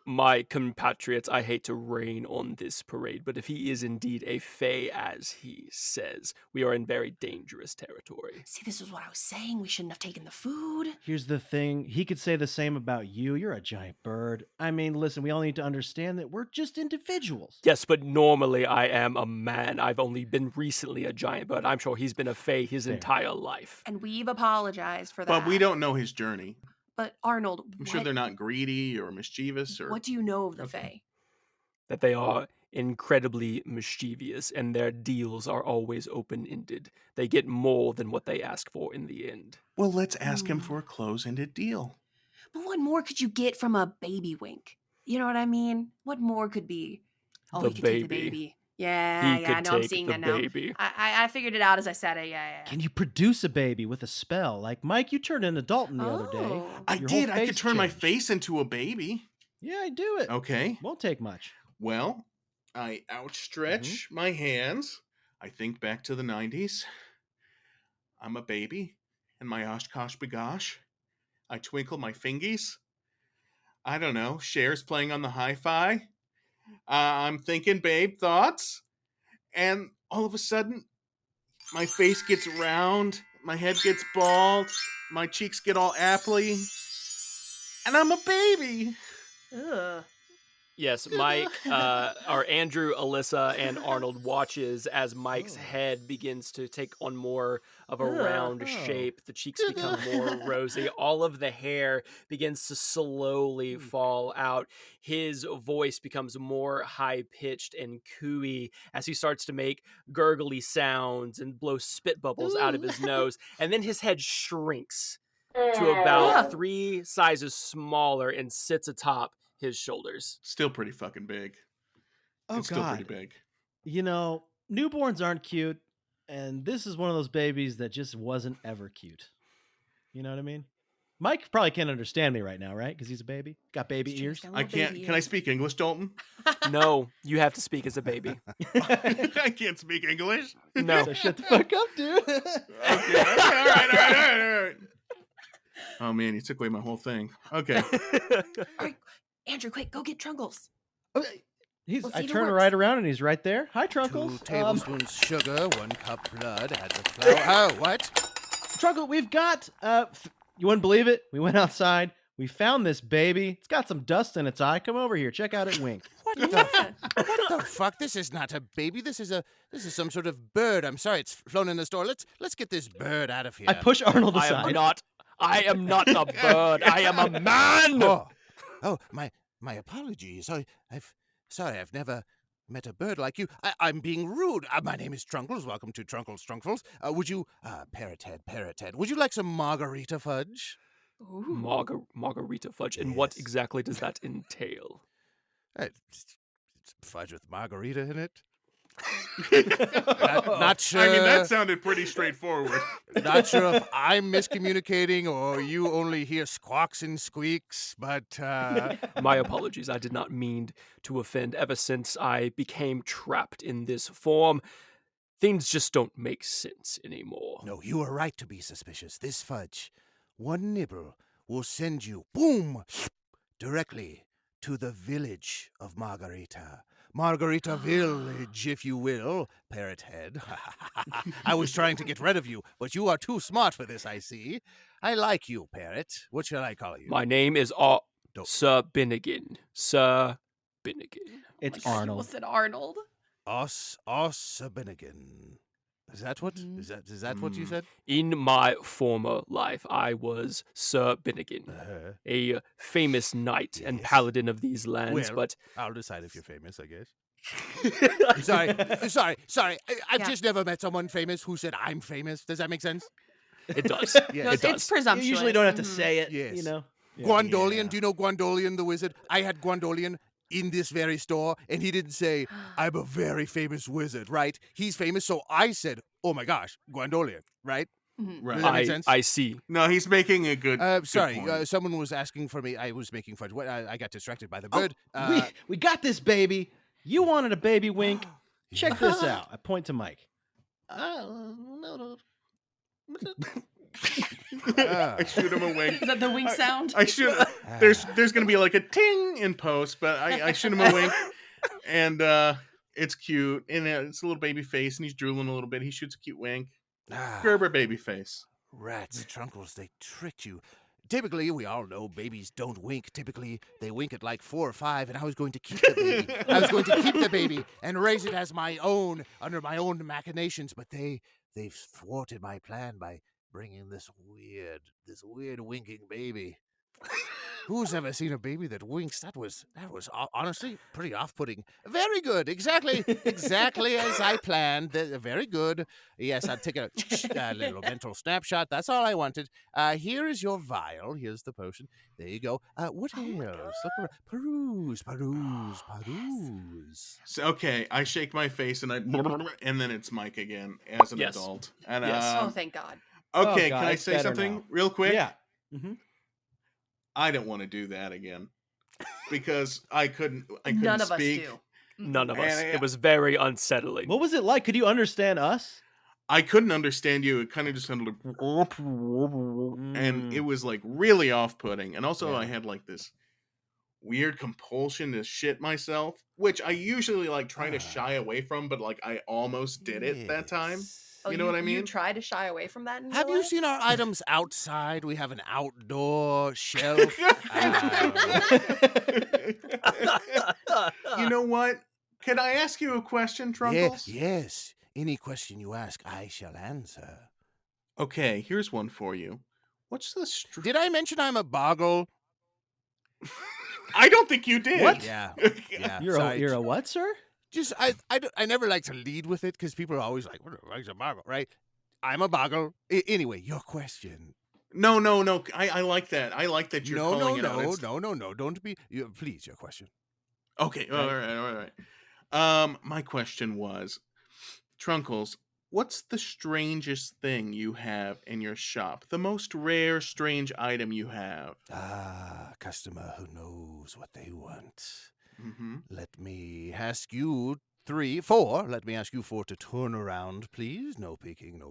My compatriots, I hate to rain on this parade, but if he is indeed a Fae, as he says, we are in very dangerous territory. See, this is what I was saying. We shouldn't have taken the food. Here's the thing. He could say the same about you. You're a giant bird. I mean, listen, we all need to understand that we're just individuals. Yes, but normally I am a man. I've only been recently a giant, but I'm sure he's been a Fae his entire life. And we've apologized for that. But we don't know his journey. But Arnold, I'm sure they're not greedy or mischievous or. What do you know of the Fae? That they are incredibly mischievous and their deals are always open-ended. They get more than what they ask for in the end. Well, let's ask him for a close-ended deal. But what more could you get from a baby wink? You know what I mean? What more could be? Oh, The he could take the baby. baby. Yeah, He I could know. I'm take seeing the that now. baby. I figured it out as I said it. Yeah. Can you produce a baby with a spell? Like, Mike, you turned into Dalton the other day. Oh. I Your whole did. I could face turn my changed. face into a baby. Yeah, I do it. Okay. Won't take much. Well, I outstretch my hands. I think back to the 90s. I'm a baby, and my oshkosh bagosh. I twinkle my fingies. I don't know. Cher's playing on the hi-fi. I'm thinking babe thoughts. And all of a sudden, my face gets round, my head gets bald, my cheeks get all appley, and I'm a baby. Ugh. Yes, Mike, or Andrew, Alyssa, and Arnold watches as Mike's head begins to take on more of a round shape. The cheeks become more rosy. All of the hair begins to slowly fall out. His voice becomes more high-pitched and cooey as he starts to make gurgly sounds and blow spit bubbles out of his nose. And then his head shrinks to about 3 sizes smaller and sits atop his shoulders. Still pretty fucking big. Oh, It's still pretty big. You know, newborns aren't cute, and this is one of those babies that just wasn't ever cute. You know what I mean? Mike probably can't understand me right now, right? Because he's a baby. Got baby ears. I can't. Can I speak English, Dalton? No, you have to speak as a baby. I can't speak English. No. So shut the fuck up, dude. Okay. All right. Oh man, you took away my whole thing. Okay. All right, Andrew, quick, go get Trunkles. Okay. Let's I see if it turn works. right around and he's right there. Hi, 2 Trunkles. tablespoons sugar, 1 cup blood, add the flour. Oh, what? Trunkle, we've got. You wouldn't believe it. We went outside. We found this baby. It's got some dust in its eye. Come over here. Check out it wink. What the fuck? This is not a baby. This is some sort of bird. I'm sorry, it's flown in the store. Let's get this bird out of here. I push Arnold aside. I am not a bird. I am a man. Oh, my apologies. I've never met a bird like you. I'm being rude. My name is Trunkles. Welcome to Trunkles. Would you, parrot head, would you like some margarita fudge? Margarita fudge. And what exactly does that entail? It's fudge with margarita in it. Not sure. I mean, that sounded pretty straightforward. Not sure if I'm miscommunicating or you only hear squawks and squeaks, but My apologies. I did not mean to offend. Ever since I became trapped in this form, things just don't make sense anymore. No, you are right to be suspicious. This fudge, 1 nibble, will send you, boom, directly to the village of Margarita. Margarita Village, if you will, parrot head. I was trying to get rid of you, but you are too smart for this, I see. I like you, parrot. What shall I call you? My name is Sir Bennigan. Sir Bennigan. It's You Arnold. said Arnold. Sir Bennigan. Is that what? Is that what you said? In my former life, I was Sir Bennigan, a famous knight and paladin of these lands. Well, but I'll decide if you're famous, I guess. Sorry. I've just never met someone famous who said I'm famous. Does that make sense? It does. Yes. No, It does. it's presumptuous. You usually don't have to say it. Yes. You know. Gwendolyn, do you know Gwendolyn the wizard? I had Gwendolyn in this very store, and he didn't say, I'm a very famous wizard, right? He's famous, so I said, oh my gosh, Gwendolyn, right? Mm-hmm. Right. Does that make sense? I see. No, he's making a good. Sorry, good point. someone was asking for me. I was making fudge. I got distracted by the bird. We got this baby. You wanted a baby wink. Check this out. I point to Mike. I shoot him a wink. Is that the wink sound? I shoot. There's gonna be like a ting in post, but I shoot him a wink, and it's cute, and it's a little baby face, and he's drooling a little bit. He shoots a cute wink. Gerber baby face. Rats, Trunkles, they tricked you. Typically, we all know babies don't wink. Typically, they wink at like 4 or 5, and I was going to keep the baby. I was going to keep the baby and raise it as my own, under my own machinations, but they've thwarted my plan by bringing this weird winking baby. Who's ever seen a baby that winks? That was honestly pretty off-putting. Very good, exactly as I planned. Very good. Yes, I'll take a little mental snapshot. That's all I wanted. Here is your vial. Here's the potion. There you go. What else? Look around. Peruse. So, okay, I shake my face, and then it's Mike again as an adult. And oh, thank God. Okay, God, can I it's say better something now. real quick? Yeah. Mm-hmm. I don't want to do that again because I couldn't None of speak. us do. None of us. It was very unsettling. What was it like? Could you understand us? I couldn't understand you. It kind of just sounded like, and it was like really off-putting. And also, I had like this weird compulsion to shit myself, which I usually like try to shy away from, but like I almost did it that time. Oh, You know what I mean? You try to shy away from that in Have real you life? seen our items outside? We have an outdoor shelf. You know what? Can I ask you a question, Trunkles? Yes. Any question you ask, I shall answer. Okay, here's one for you. What's the Did I mention I'm a boggle? I don't think you did. What? Yeah. You're a what, sir? Just I never like to lead with it because people are always like, "What is a boggle?" Right? I'm a boggle. Anyway, your question. No. I like that. I like that you're calling it out. No. Don't be. Please, your question. Okay. All right. My question was, Trunkles, what's the strangest thing you have in your shop? The most rare, strange item you have? Customer who knows what they want. Mm-hmm. Let me ask you 4. Let me ask you 4 to turn around, please. No peeking.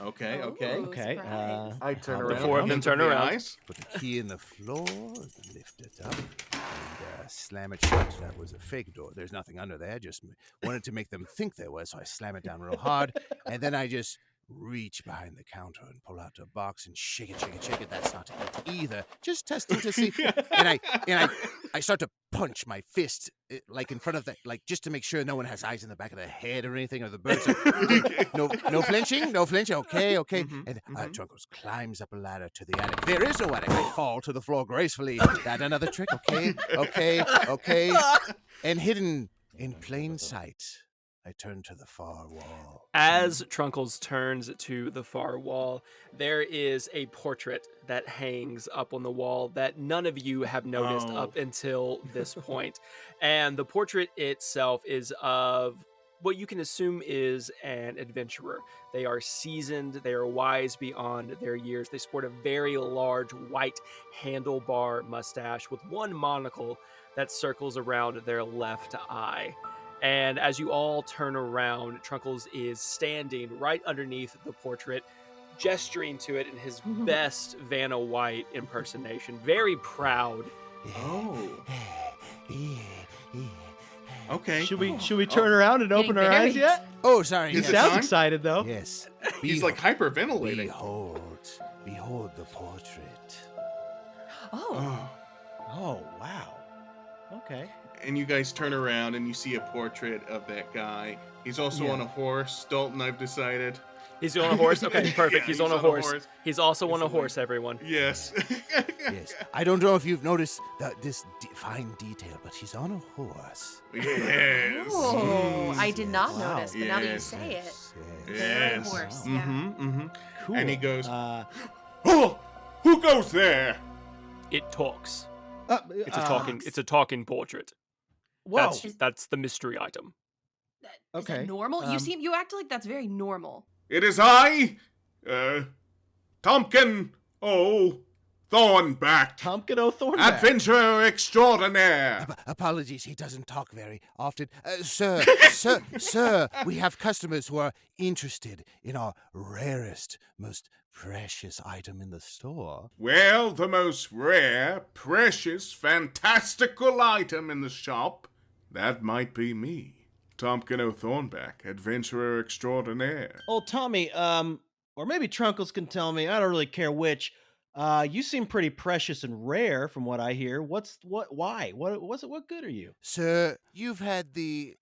Okay. Okay. I turn The around. The 4 of them turn around. Put the key in the floor, lift it up, and slam it shut. That was a fake door. There's nothing under there. Just wanted to make them think there was, so I slam it down real hard, and then I just reach behind the counter and pull out a box and shake it. That's not it either. Just testing to see. And I start to punch my fist like in front of the, like, just to make sure no one has eyes in the back of their head or anything, or the birds. No flinching. Okay. And Trunkles climbs up a ladder to the attic. There is no attic. I fall to the floor gracefully. That another trick. Okay. And hidden in plain sight, I turn to the far wall. As Trunkles turns to the far wall, there is a portrait that hangs up on the wall that none of you have noticed up until this point. And the portrait itself is of what you can assume is an adventurer. They are seasoned, they are wise beyond their years. They sport a very large white handlebar mustache with one monocle that circles around their left eye. And as you all turn around, Trunkles is standing right underneath the portrait, gesturing to it in his best Vanna White impersonation. Very proud. Oh. Okay. Should we turn around and open our eyes yet? Oh, sorry. Is He it sounds time? excited though. Yes. He's like hyperventilating. Behold the portrait. Oh. Oh wow. Okay. And you guys turn around and you see a portrait of that guy. He's also on a horse, Dalton, I've decided. He's on a horse? Okay, perfect. Yeah, he's on a horse. He's also on a horse, everyone. Yes. Yes. I don't know if you've noticed this fine detail, but he's on a horse. Yes. Oh, I did not Wow. notice, but now that you Yes. say it. Yes. Horse, Cool. And he goes, "Oh, who goes there?" It talks. It's It's a talking portrait. Whoa. That's the mystery item. Is Okay. that normal? You act like that's very normal. It is I, Tompkin Thornback, Tompkin O'Thornback. adventurer extraordinaire. Apologies, he doesn't talk very often. Sir, we have customers who are interested in our rarest, most precious item in the store. Well, the most rare, precious, fantastical item in the shop, that might be me. Tompkin O'Thornback, adventurer extraordinaire. Oh, Tommy, or maybe Trunkles can tell me. I don't really care which. You seem pretty precious and rare from what I hear. Why? What good are you? Sir, you've had the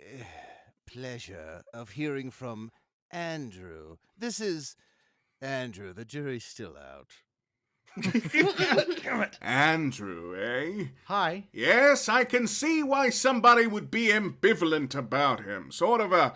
pleasure of hearing from Andrew. This is Andrew. The jury's still out. Damn it. Andrew, eh? Hi. Yes, I can see why somebody would be ambivalent about him. Sort of a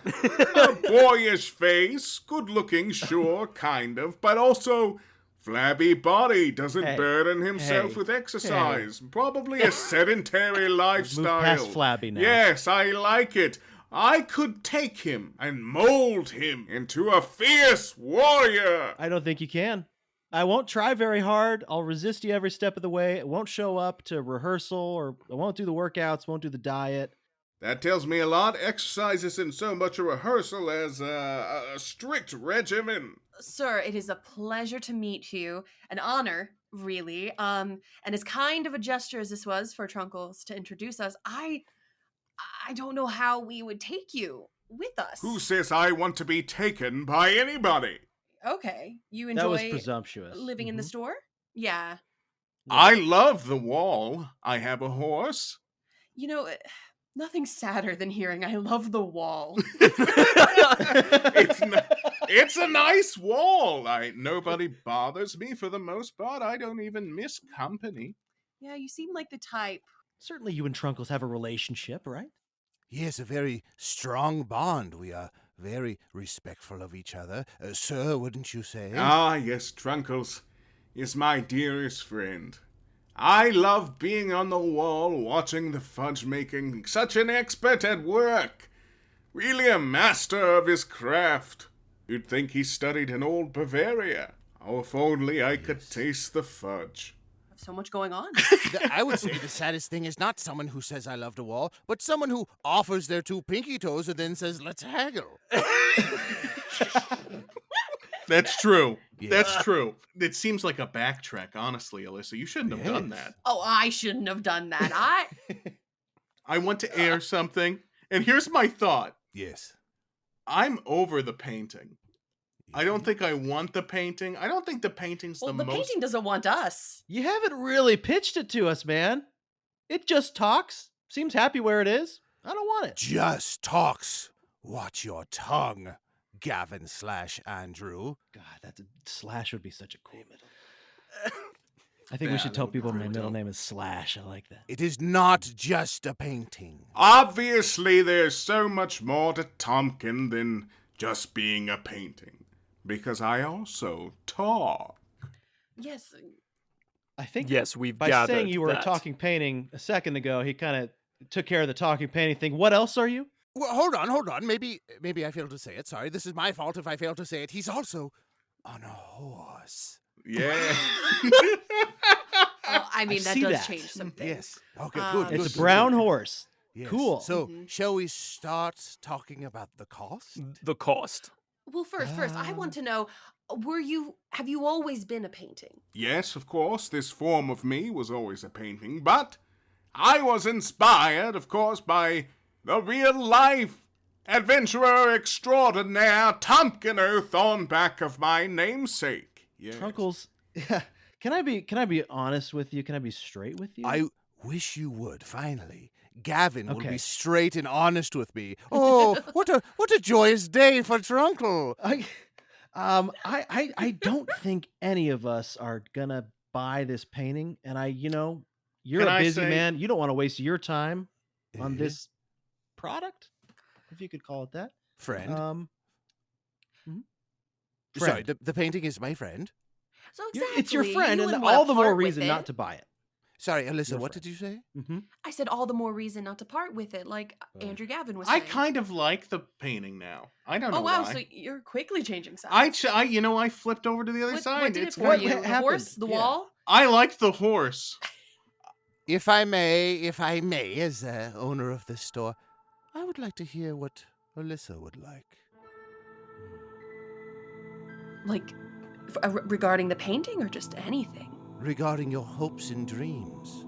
boyish face, good looking, sure, kind of, but also flabby body, doesn't burden himself with exercise. Probably a sedentary lifestyle. Move past flabby now. Yes, I like it. I could take him and mold him into a fierce warrior. I don't think you can. I won't try very hard. I'll resist you every step of the way. I won't show up to rehearsal, or I won't do the workouts, won't do the diet. That tells me a lot. Exercise isn't so much a rehearsal as a strict regimen. Sir, it is a pleasure to meet you. An honor, really. And as kind of a gesture as this was for Trunkles to introduce us, I don't know how we would take you. with us. Who says I want to be taken by anybody? Okay, you That was enjoy presumptuous. living in the store? Yeah. I love the wall. I have a horse. You know, nothing's sadder than hearing I love the wall. It's a nice wall. Nobody bothers me for the most part. I don't even miss company. Yeah, you seem like the type. Certainly you and Trunkles have a relationship, right? Yes, a very strong bond. We are very respectful of each other. Sir, wouldn't you say? Ah, yes, Trunkles is my dearest friend. I love being on the wall watching the Fudge making such an expert at work. Really a master of his craft. You'd think he studied in old Bavaria. Oh, if only I could taste the fudge. So much going on. I would say the saddest thing is not someone who says I love the wall, but someone who offers their 2 pinky toes and then says, let's haggle. That's true. Yeah. That's true. It seems like a backtrack, honestly, Alyssa. You shouldn't have done that. Oh, I shouldn't have done that. I want to air something, and here's my thought. Yes. I'm over the painting. I don't think I want the painting. I don't think the painting's Well, the the most... painting doesn't want us. You haven't really pitched it to us, man. It just talks. Seems happy where it is. I don't want it. Just talks. Watch your tongue, Gavin/Andrew. God, that Slash would be such a cool middle. I think we should tell people my middle name is Slash. I like that. It is not just a painting. Obviously, there's so much more to Tompkin than just being a painting. Because I also talk. Yes. I think yes, we've by gathered saying you were that. a talking painting a second ago, he kind of took care of the talking painting thing. What else are you? Well, hold on. Maybe I failed to say it. Sorry, this is my fault if I failed to say it. He's also on a horse. Yeah. Well, I mean, that does that. change some things. Yes. Okay, good. It's a brown horse. Yes. Cool. So, shall we start talking about the cost? The cost. Well, first, I want to know, have you always been a painting? Yes, of course, this form of me was always a painting, but I was inspired, of course, by the real-life adventurer extraordinaire Tompkin on back of my namesake. Yes. Trunkles, can I be honest with you? Can I be straight with you? I wish you would, finally. Gavin will Okay. be straight and honest with me. Oh, what a joyous day for Trunkle. I don't think any of us are gonna buy this painting, and you're Can a I busy say- man. You don't want to waste your time on this product, if you could call it that. Friend. mhm. Sorry, Friend. the painting is my friend. So exactly. It's your friend, you and wouldn't wanna all the more part with reason it. not to buy it. Sorry, Alyssa, Your what friend. did you say? Mm-hmm. I said all the more reason not to part with it, like Andrew Gavin was I saying. kind of like the painting now. I don't know Oh, wow, why. so you're quickly changing sides. I flipped over to the other side. What did it It's for what you? The happened? horse? The Yeah. wall? I liked the horse. If I may, as owner of this store, I would like to hear what Alyssa would like. Like, regarding the painting or just anything? Regarding your hopes and dreams.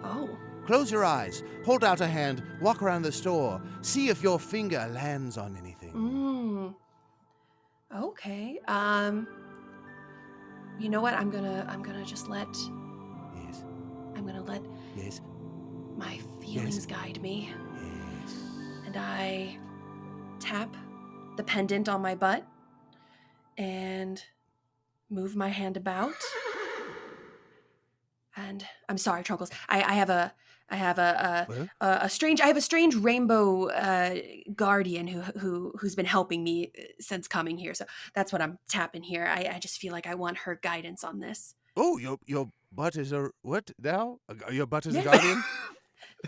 Oh. Close your eyes, hold out a hand, walk around the store, see if your finger lands on anything. Okay. You know what? I'm gonna just let. Yes. I'm gonna let Yes. my feelings guide me. Yes. And I tap the pendant on my butt and move my hand about. And I'm sorry, Trunkles. I have a strange rainbow guardian who's been helping me since coming here. So that's what I'm tapping here. I just feel like I want her guidance on this. Oh, your butt is a what now? Your butt is a guardian?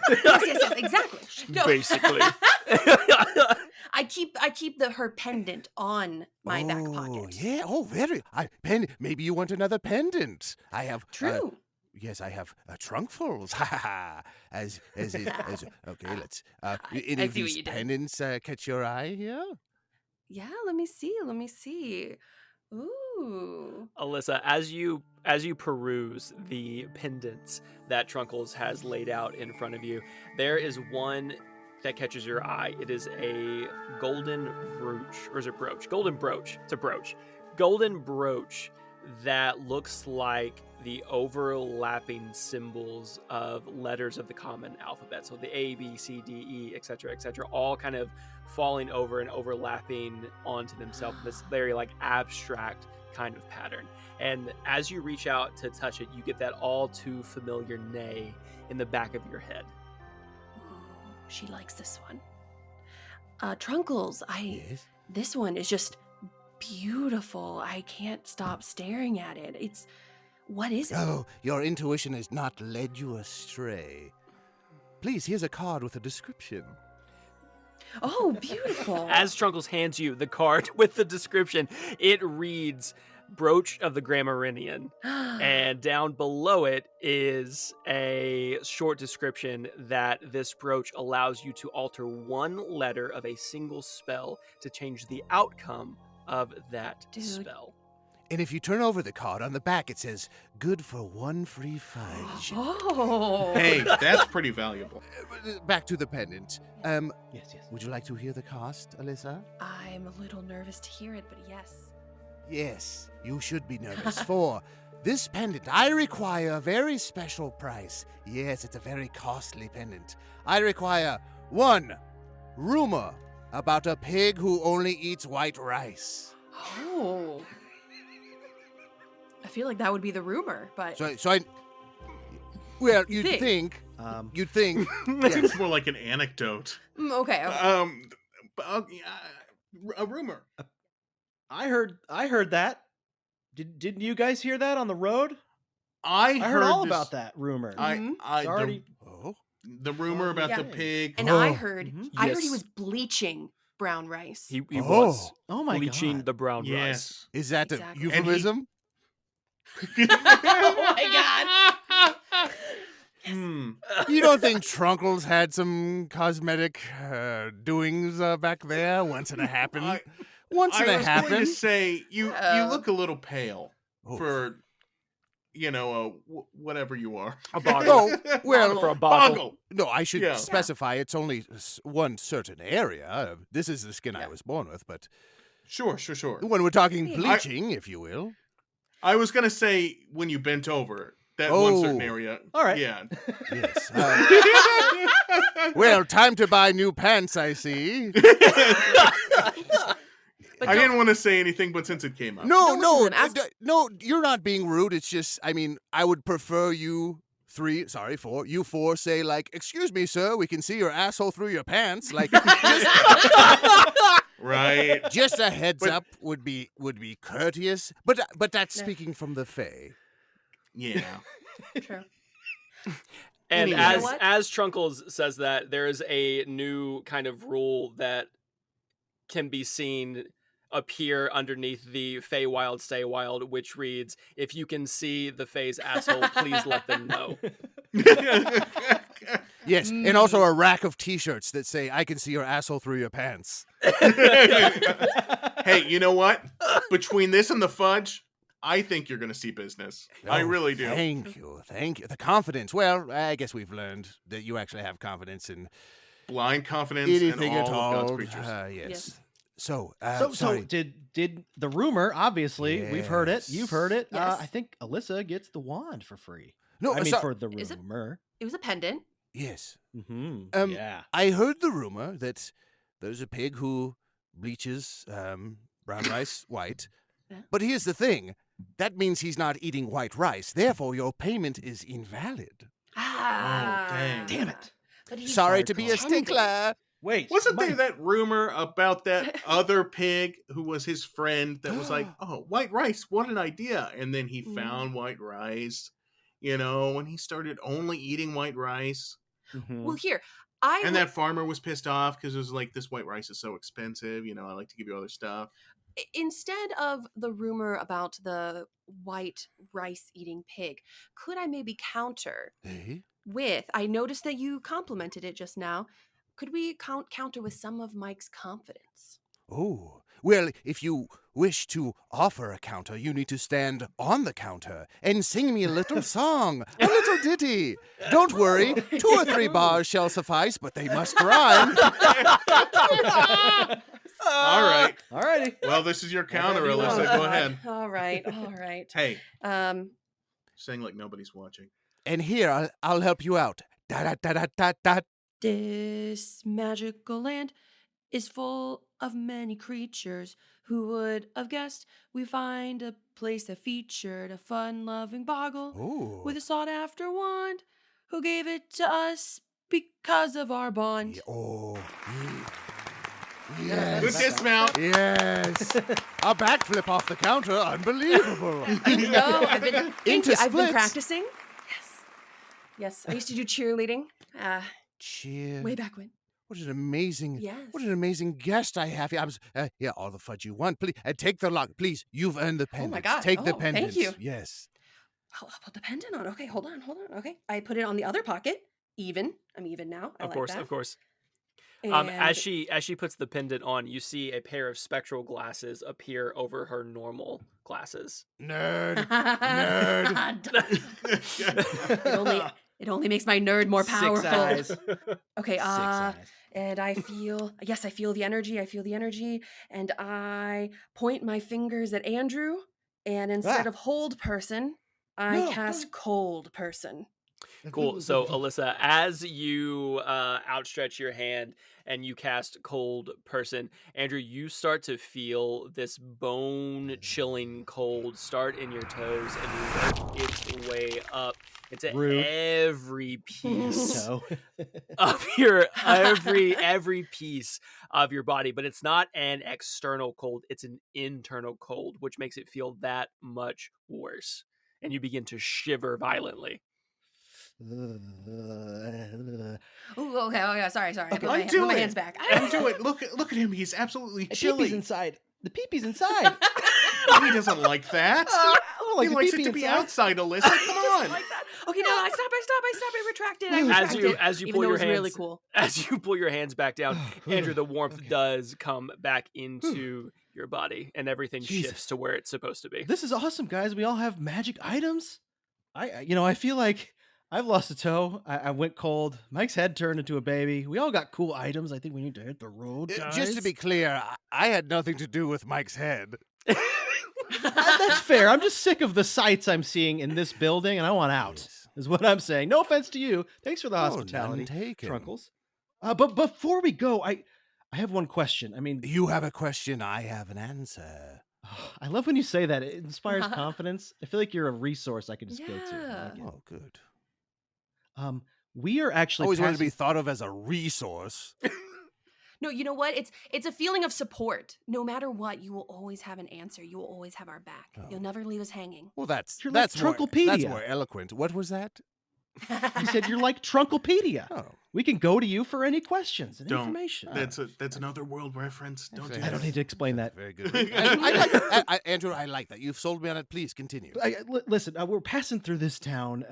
yes, exactly. No. Basically. I keep her pendant on my back pocket. Yeah. Oh, maybe you want another pendant. I have True. Yes, I have trunkfuls. as okay. Let's. Any I of see what these you did. pendants catch your eye here? Yeah, let me see. Ooh. Alyssa, as you peruse the pendants that Trunkles has laid out in front of you, there is one that catches your eye. It is a golden brooch, or is it brooch? Golden brooch. It's a brooch. Golden brooch that looks like the overlapping symbols of letters of the common alphabet. So the A, B, C, D, E, etc., all kind of falling over and overlapping onto themselves in this very like abstract kind of pattern. And as you reach out to touch it, you get that all too familiar neigh in the back of your head. Ooh, she likes this one. Trunkles, Yes? this one is just beautiful. I can't stop staring at it. What is it? Oh, your intuition has not led you astray. Please, here's a card with a description. Oh, beautiful. As Trunkles hands you the card with the description, it reads Brooch of the Grammarian. And down below it is a short description that this brooch allows you to alter one letter of a single spell to change the outcome of that spell. And if you turn over the card, on the back it says, good for one free fudge. Oh. Hey, that's pretty valuable. Back to the pendant. Yes. Would you like to hear the cost, Alissa? I'm a little nervous to hear it, but yes. Yes, you should be nervous, for this pendant, I require a very special price. Yes, it's a very costly pendant. I require 1 rumor about a pig who only eats white rice. Oh. I feel like that would be the rumor, but Well, you'd think. You'd think. That seems more like an anecdote. Okay. A rumor. I heard that. Didn't you guys hear that on the road? I heard all this- about that rumor. I already. the rumor about Yeah. the pig. And I heard I heard he Yes. was bleaching brown rice. He was Oh my bleaching god. the brown rice. Yes. Is that Exactly. a euphemism? Oh my god. You don't think Trunkles had some cosmetic doings back there once it happened? I Once it was going to happened? say you look a little pale Oh. for whatever you are. A boggle. Oh, well, For a boggle. no, I should Yeah. specify it's only one certain area. This is the skin I was born with, but Sure. when we're talking Yeah. bleaching, if you will. I was going to say when you bent over, that one certain Oh. area. All right. Yeah. Yes. Well, time to buy new pants, I see. But I don't- didn't want to say anything, but since it came up. No, Don't listen to them. Ask- no, you're not being rude. It's just, I would prefer you four say, like, excuse me, sir, we can see your asshole through your pants. Like, Right. just a heads But- up would be courteous. But that's speaking from the Fae. Yeah. True. And You know as what? as Trunkles says that, there is a new kind of rule that can be seen appear underneath the Fae Wilds Stay Wild, which reads, if you can see the Fae's asshole, please let them know. Yes, and also a rack of T-shirts that say, I can see your asshole through your pants. Hey, you know what? Between this and the fudge, I think you're going to see business. I Oh, really do. Thank you. The confidence. Well, I guess we've learned that you actually have confidence in Blind confidence anything in at all all. of God's creatures. Yes. Yes. So, So sorry. did the rumor? Obviously, we've heard it. You've heard it. Yes. I think Alissa gets the wand for free. No, I mean, so- for the Is it- rumor. It was a pendant. Yes. Mm-hmm. Yeah. I heard the rumor that there's a pig who bleaches brown rice white. Yeah. But here's the thing. That means he's not eating white rice. Therefore, your payment is invalid. Ah. dang. Damn it. But he's Sorry to be a pretending. stickler. Wait. Wasn't my- there that rumor about that other pig who was his friend that was like, oh, white rice, what an idea. And then he found white rice, and he started only eating white rice. Mhm. Well, here And that farmer was pissed off because it was like, this white rice is so expensive. I like to give you other stuff. instead of the rumor about the white rice eating pig, could I maybe counter Eh? with? I noticed that you complimented it just now. Could we counter with some of Mike's confidence? Oh, Well, if you wish to offer a counter, you need to stand on the counter and sing me a little song, a little ditty. Don't worry, 2 or 3 bars shall suffice, but they must rhyme. All right. Alrighty. Well, this is your counter, do you want? Alyssa. Go ahead. All right. Hey, Um, sing like nobody's watching. And here, I'll help you out. Da-da-da-da-da-da. this magical land is full of many creatures. Who would have guessed we find a place that featured a fun-loving boggle Ooh. with a sought-after wand who gave it to us because of our bond. Oh. Good Yes. dismount. Yes. A backflip off the counter. Unbelievable. No, I've been, Into I've been splits. practicing. Yes, I used to do cheerleading Cheer. way back when. What an amazing, Yes. what an amazing guest I have here. Yeah, all the fudge you want. Please, take the lock. Please, you've earned the pendant. Oh my God. Take the Oh, thank pendant. you. Yes. I'll put the pendant on. Okay, hold on. Okay, I put it on the other pocket. Even. I'm even now. I Of like course, that. of course. And As she puts the pendant on, you see a pair of spectral glasses appear over her normal glasses. Nerd. it only makes my nerd more 6 powerful. eyes. 6 Okay, eyes. and I feel the energy. And I point my fingers at Andrew, and instead of hold person, I cast cold person. Cool. So, Alyssa, as you outstretch your hand and you cast Cold Person, Andrew, you start to feel this bone-chilling cold start in your toes and work its way up into every piece of your every piece of your body. But it's not an external cold; it's an internal cold, which makes it feel that much worse. And you begin to shiver violently. Ooh, okay, sorry. I put Undo my it. hands back. Undo it. Look at him. He's absolutely chilly. Peepee's inside. The peepee's inside. He doesn't like that. Like he a likes pee-pee it to be inside. outside, Alyssa. Come on. Like that. Okay, no, I stop. I retracted. As you Even pull though your it was hands, really cool. as you pull your hands back down, Andrew, the warmth does come back into your body, and everything shifts to where it's supposed to be. This is awesome, guys. We all have magic items. I feel like I've lost a toe. I went cold. Mike's head turned into a baby. We all got cool items. I think we need to hit the road, guys. Just to be clear, I had nothing to do with Mike's head. That's fair. I'm just sick of the sights I'm seeing in this building, and I want out. Yes. Is what I'm saying. No offense to you. Thanks for the hospitality, none taken. Trunkles. But before we go, I have one question. I mean, You have a question, I have an answer. I love when you say that. It inspires confidence. I feel like you're a resource I can just go to. I Yeah. like it. Oh, good. We are actually Always wanted to passing- be thought of as a resource. No, you know what? It's a feeling of support. No matter what, you will always have an answer. You will always have our back. Oh. You'll never leave us hanging. Well, that's You're like more, Trunklepedia. that's more eloquent. What was that? He said you're like Trunklepedia. Oh. We can go to you for any questions and Don't. information. That's another world reference. Don't do I that. don't need to explain that. Very good. I like that. Andrew, I like that. You've sold me on it. Please continue. Listen, we're passing through this town.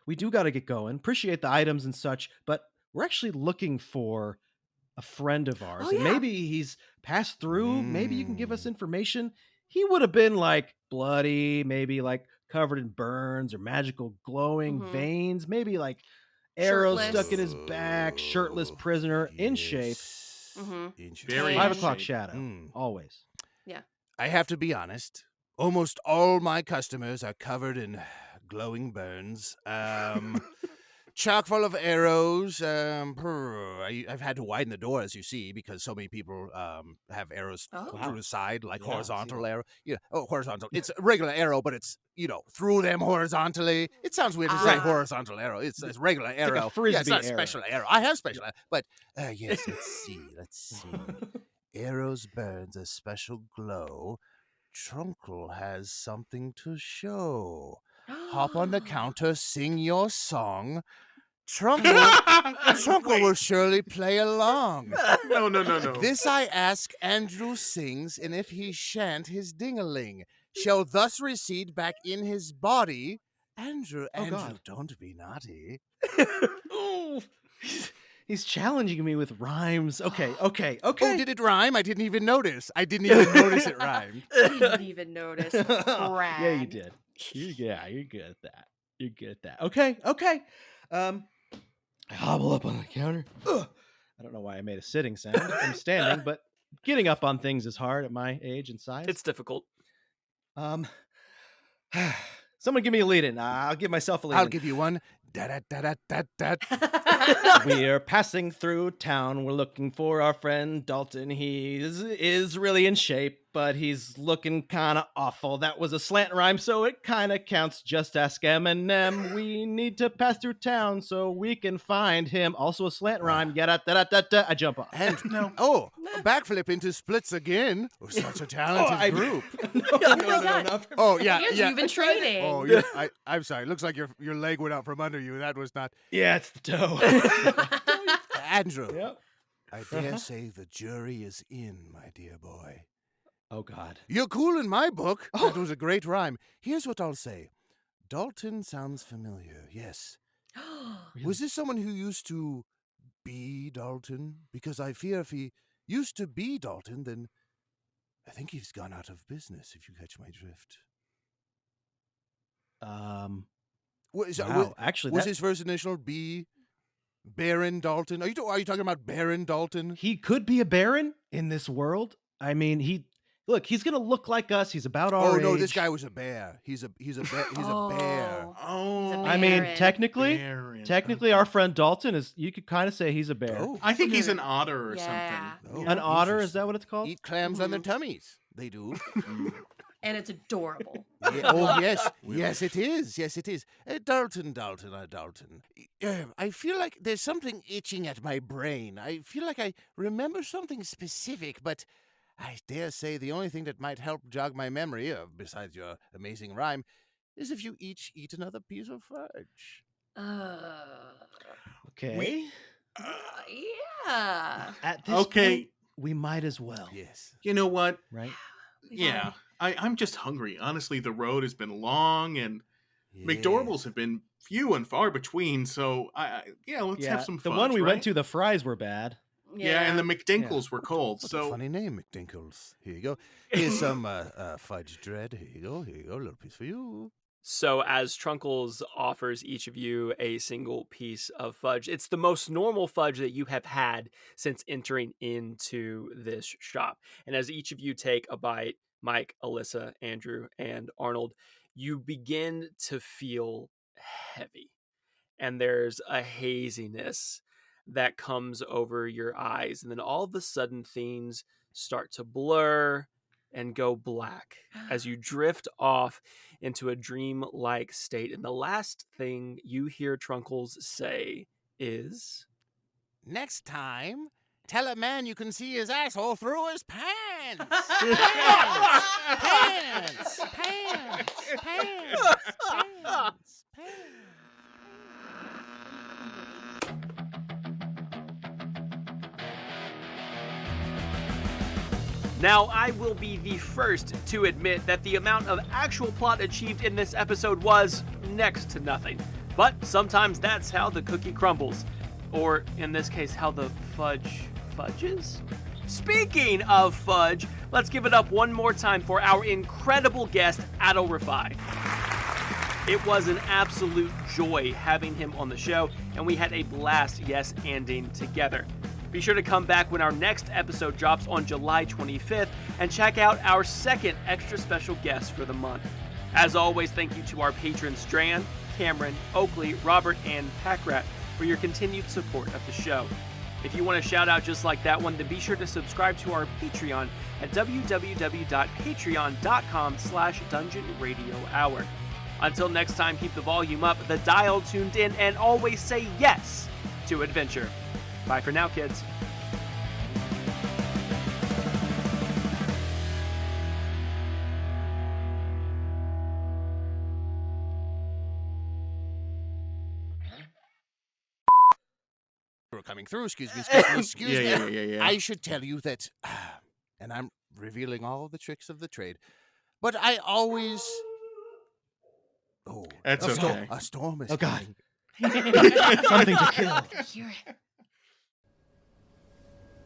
We do got to get going. Appreciate the items and such, but we're actually looking for a friend of ours. Oh, And yeah. maybe he's passed through. Maybe you can give us information. He would have been like bloody, maybe like covered in burns or magical glowing Mhm. veins, maybe like arrows Shirtless. stuck in his back, shirtless prisoner, in shape. Mhm. In shape. Very 5 in o'clock shape. shadow, Mm. always. I have to be honest. Almost all my customers are covered in glowing burns. Chock full of arrows. I've had to widen the door, as you see, because so many people have arrows through the side, like horizontal arrow. Yeah, horizontal. It's a regular arrow, but it's through them horizontally. It sounds weird to say horizontal arrow. It's a regular arrow. like a frisbee it's not arrow. a special arrow. I have special arrow, but yes. Let's see. Arrows burns a special glow. Trunkle has something to show. Hop on the counter, sing your song. Trunkle will surely play along. No. This I ask, Andrew sings, and if he shan't, his ding-a-ling shall thus recede back in his body. Andrew, God. don't be naughty. Ooh. He's challenging me with rhymes. Okay. Oh, did it rhyme? I didn't even notice. I didn't even notice it rhymed. Didn't even notice. Brag. Yeah, you did. You're good at that. You're good at that. Okay. I hobble up on the counter. Ugh. I don't know why I made a sitting sound. I'm standing, but getting up on things is hard at my age and size. It's difficult. Someone give me a lead-in. I'll give myself a lead-in. I'll give you one. Da-da-da-da-da-da. We're passing through town. We're looking for our friend Dalton. He is really in shape, but he's looking kind of awful. That was a slant rhyme, so it kind of counts. Just ask Eminem. We need to pass through town so we can find him. Also a slant rhyme. Da-da-da-da-da. I jump off. And a backflip into splits again. Oh, such a talented group. No. Oh yeah, Andrew, yeah. you've been training. Oh yeah. I'm sorry. It looks like your leg went out from under you. That was not. Yeah, it's the toe. Andrew. Yep. I dare say the jury is in, my dear boy. Oh God. You're cool in my book. That was a great rhyme. Here's what I'll say. Dalton sounds familiar. Yes. Was this someone who used to be Dalton? Because I fear if he used to be Dalton, then I think he's gone out of business, if you catch my drift. Actually, was his first initial B Baron Dalton? Are you talking about Baron Dalton? He could be a baron in this world. I mean, he's gonna look like us. He's about our age. No, this guy was a bear. He's a bear. Oh, I mean, Baron. technically, our friend Dalton is. You could kind of say he's a bear. Oh. I think he's an otter or Yeah. something. An otter, is that what it's called? Eat clams on their tummies. They do. And it's adorable. Oh, yes. Yes, it is. Yes, it is. Dalton. I feel like there's something itching at my brain. I feel like I remember something specific, but I dare say the only thing that might help jog my memory, besides your amazing rhyme, is if you each eat another piece of fudge. Okay. Yeah. At this point, we might as well. Yes. You know what? Right? Yeah. I'm just hungry. Honestly, the road has been long and McDorables have been few and far between. So, let's have some fun. The one we went to, the fries were bad. Yeah, and the McDinkles were cold. What a funny name, McDinkles. Here you go. Here's some fudge dread. Here you go. A little piece for you. So as Trunkles offers each of you a single piece of fudge, it's the most normal fudge that you have had since entering into this shop. And as each of you take a bite, Mike, Alissa, Andrew, and Arnold, you begin to feel heavy. And there's a haziness that comes over your eyes. And then all of a sudden things start to blur and go black as you drift off into a dream-like state. And the last thing you hear Trunkles say is, next time, tell a man you can see his asshole through his pants. Pants. Now, I will be the first to admit that the amount of actual plot achieved in this episode was next to nothing. But sometimes that's how the cookie crumbles. Or, in this case, how the fudge fudges? Speaking of fudge, let's give it up one more time for our incredible guest, Adal Rifai. It was an absolute joy having him on the show, and we had a blast yes-anding together. Be sure to come back when our next episode drops on July 25th and check out our second extra special guest for the month. As always, thank you to our patrons Strand, Cameron, Oakley, Robert, and Packrat for your continued support of the show. If you want a shout out just like that one, then be sure to subscribe to our Patreon at www.patreon.com/DungeonRadioHour. Until next time, keep the volume up, the dial tuned in, and always say yes to adventure. Bye for now, kids. We're coming through. Excuse me. Yeah. I should tell you that, and I'm revealing all the tricks of the trade, but I always... Oh, That's okay. A storm is Oh, God. coming. Something to kill. I hear it.